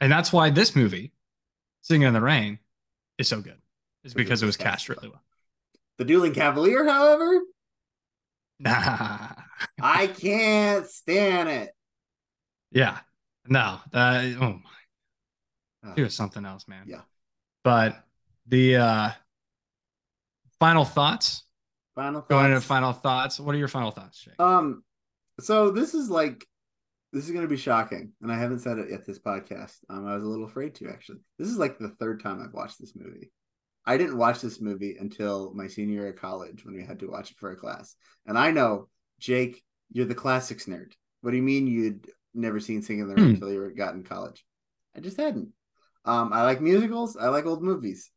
And that's why this movie, Singing in the Rain, is so good. Is Because it because it was was cast casted really well. well. The Dueling Cavalier, however, Nah. I can't stand it. Yeah. No. Oh, Uh, she was something else, man. yeah. But the final thoughts. Final Going into thoughts. final thoughts. What are your final thoughts, Jake? So this is going to be shocking, and I haven't said it yet this podcast. I was a little afraid to actually. This is like the third time I've watched this movie. I didn't watch this movie until my senior year of college when we had to watch it for a class. And I know, Jake, you're the classics nerd. What do you mean you'd never seen Singing in the Rain Hmm. until you got in college? I just hadn't. I like musicals. I like old movies.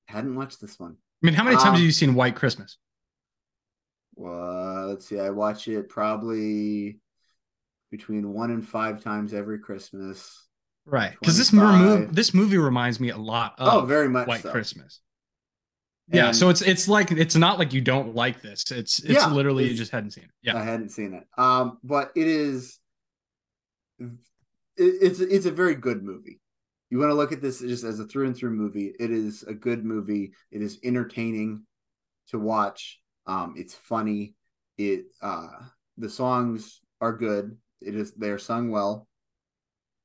Hadn't watched this one. I mean, how many times have Um, you seen White Christmas? well, let's see. I watch it probably between 1 and 5 times every Christmas. Right. Because 25. this movie reminds me a lot Oh, of very much White so. Christmas. Yeah, so And it's like it's not like you don't like this. It's yeah, literally you just hadn't seen it. Yeah. I hadn't seen it. But it's a very good movie. You want to look at this just as a through and through movie. It is a good movie. It is entertaining to watch. It's funny. The songs are good. They're sung well.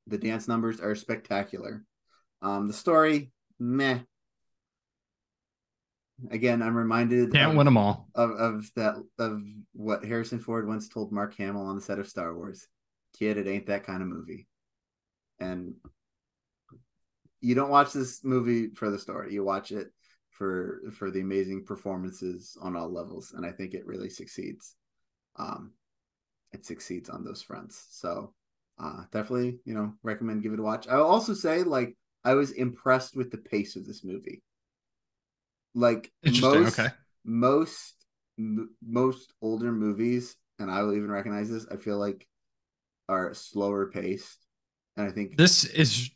The dance numbers are spectacular. The story, meh. Again, I'm reminded Can't win them all. of what Harrison Ford once told Mark Hamill on the set of Star Wars. Kid, it ain't that kind of movie. And you don't watch this movie for the story. You watch it for the amazing performances on all levels, and I think it really succeeds. It succeeds on those fronts. So definitely, recommend give it a watch. I will also say, like, I was impressed with the pace of this movie. Like Interesting. Okay. most older movies, and I will even recognize this, I feel like are slower paced. And I think this is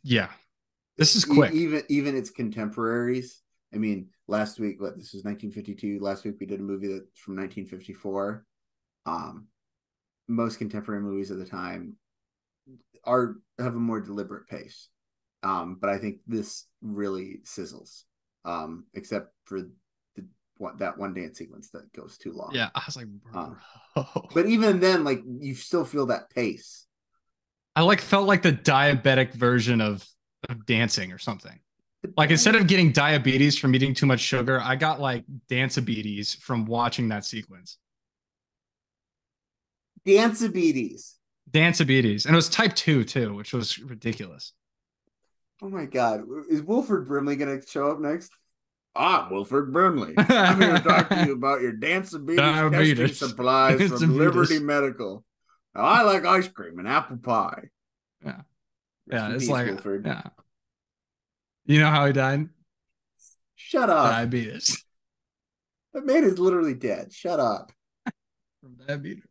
quick. Even its contemporaries. I mean, last week, this was 1952. Last week we did a movie that's from 1954. Most contemporary movies of the time have a more deliberate pace. But I think this really sizzles. Except for that one dance sequence that goes too long. Yeah, I was like, but even then, like, you still feel that pace. I felt like the diabetic version of dancing or something. Like, instead of getting diabetes from eating too much sugar, I got like dance-abetes from watching that sequence. Dance-abetes. Dance-abetes. And it was type 2 too, which was ridiculous. Oh my God. Is Wilford Brimley going to show up next? I'm Wilford Brimley. I'm here to talk to you about your dance-abetes testing supplies from Liberty Medical. Now, I like ice cream and apple pie. Yeah. Yeah, it's peace, like, Wilford. yeah. You know how he died? Shut up. Diabetes. That man is literally dead. Shut up. From diabetes.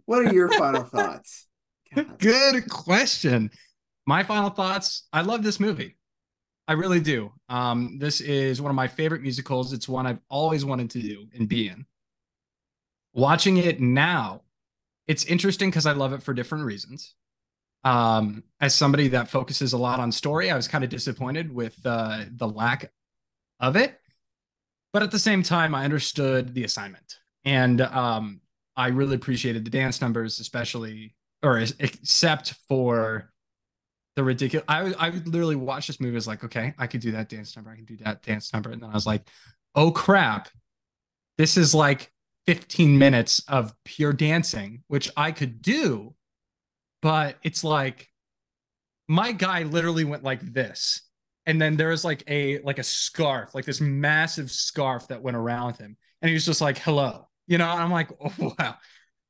What are your final thoughts? God. Good question. My final thoughts, I love this movie. I really do. This is one of my favorite musicals. It's one I've always wanted to do and be in. Watching it now, it's interesting because I love it for different reasons. As somebody that focuses a lot on story, I was kind of disappointed with the lack of it. But at the same time, I understood the assignment. And I really appreciated the dance numbers, especially, or except for the ridiculous. I would literally watch this movie as like, okay, I could do that dance number. I can do that dance number. And then I was like, oh crap. This is like 15 minutes of pure dancing, which I could do. But it's like, my guy literally went like this. And then there was like a scarf, like this massive scarf that went around him. And he was just like, hello. And I'm like, oh wow,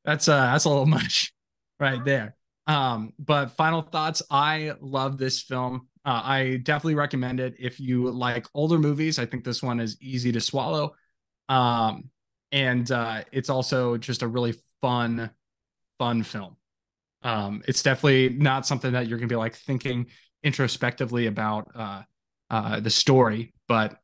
that's a little much right there. But final thoughts, I love this film. I definitely recommend it if you like older movies. I think this one is easy to swallow. And it's also just a really fun film. It's definitely not something that you're gonna be like thinking introspectively about the story, but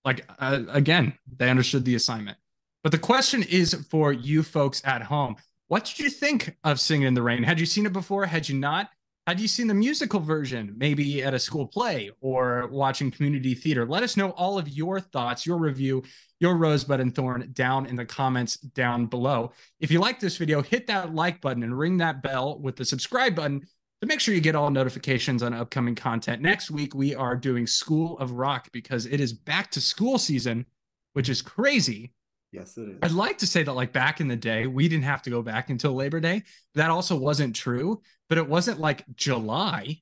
like again, they understood the assignment. But the question is for you folks at home. What did you think of Singin' in the Rain? Had you seen it before? Had you not? Had you seen the musical version, maybe at a school play or watching community theater? Let us know all of your thoughts, your review, your rosebud and thorn down in the comments down below. If you like this video, hit that like button and ring that bell with the subscribe button to make sure you get all notifications on upcoming content. Next week, we are doing School of Rock because it is back to school season, which is crazy. Yes, it is. I'd like to say that like back in the day, we didn't have to go back until Labor Day. That also wasn't true, but it wasn't like July,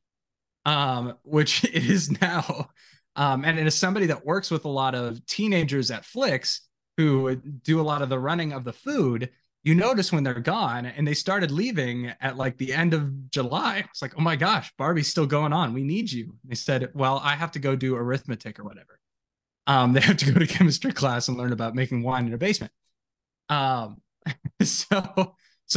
which it is now. And as somebody that works with a lot of teenagers at Flicks who do a lot of the running of the food, you notice when they're gone and they started leaving at like the end of July. It's like, oh my gosh, Barbie's still going on. We need you. And they said, well, I have to go do arithmetic or whatever. They have to go to chemistry class and learn about making wine in a basement. So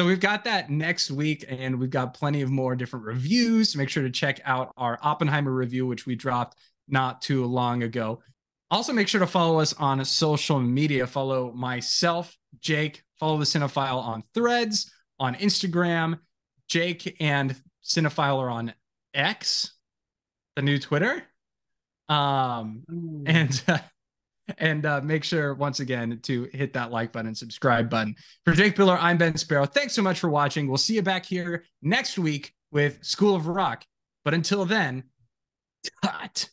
we've got that next week, and we've got plenty of more different reviews. Make sure to check out our Oppenheimer review, which we dropped not too long ago. Also, make sure to follow us on social media. Follow myself, Jake. Follow the Cinefile on Threads, on Instagram. Jake and Cinefile are on X, the new Twitter. And make sure once again to hit that like button and subscribe button. For Jake Biller, I'm Ben Sparrow. Thanks so much for watching. We'll see you back here next week with School of Rock. But until then, cut.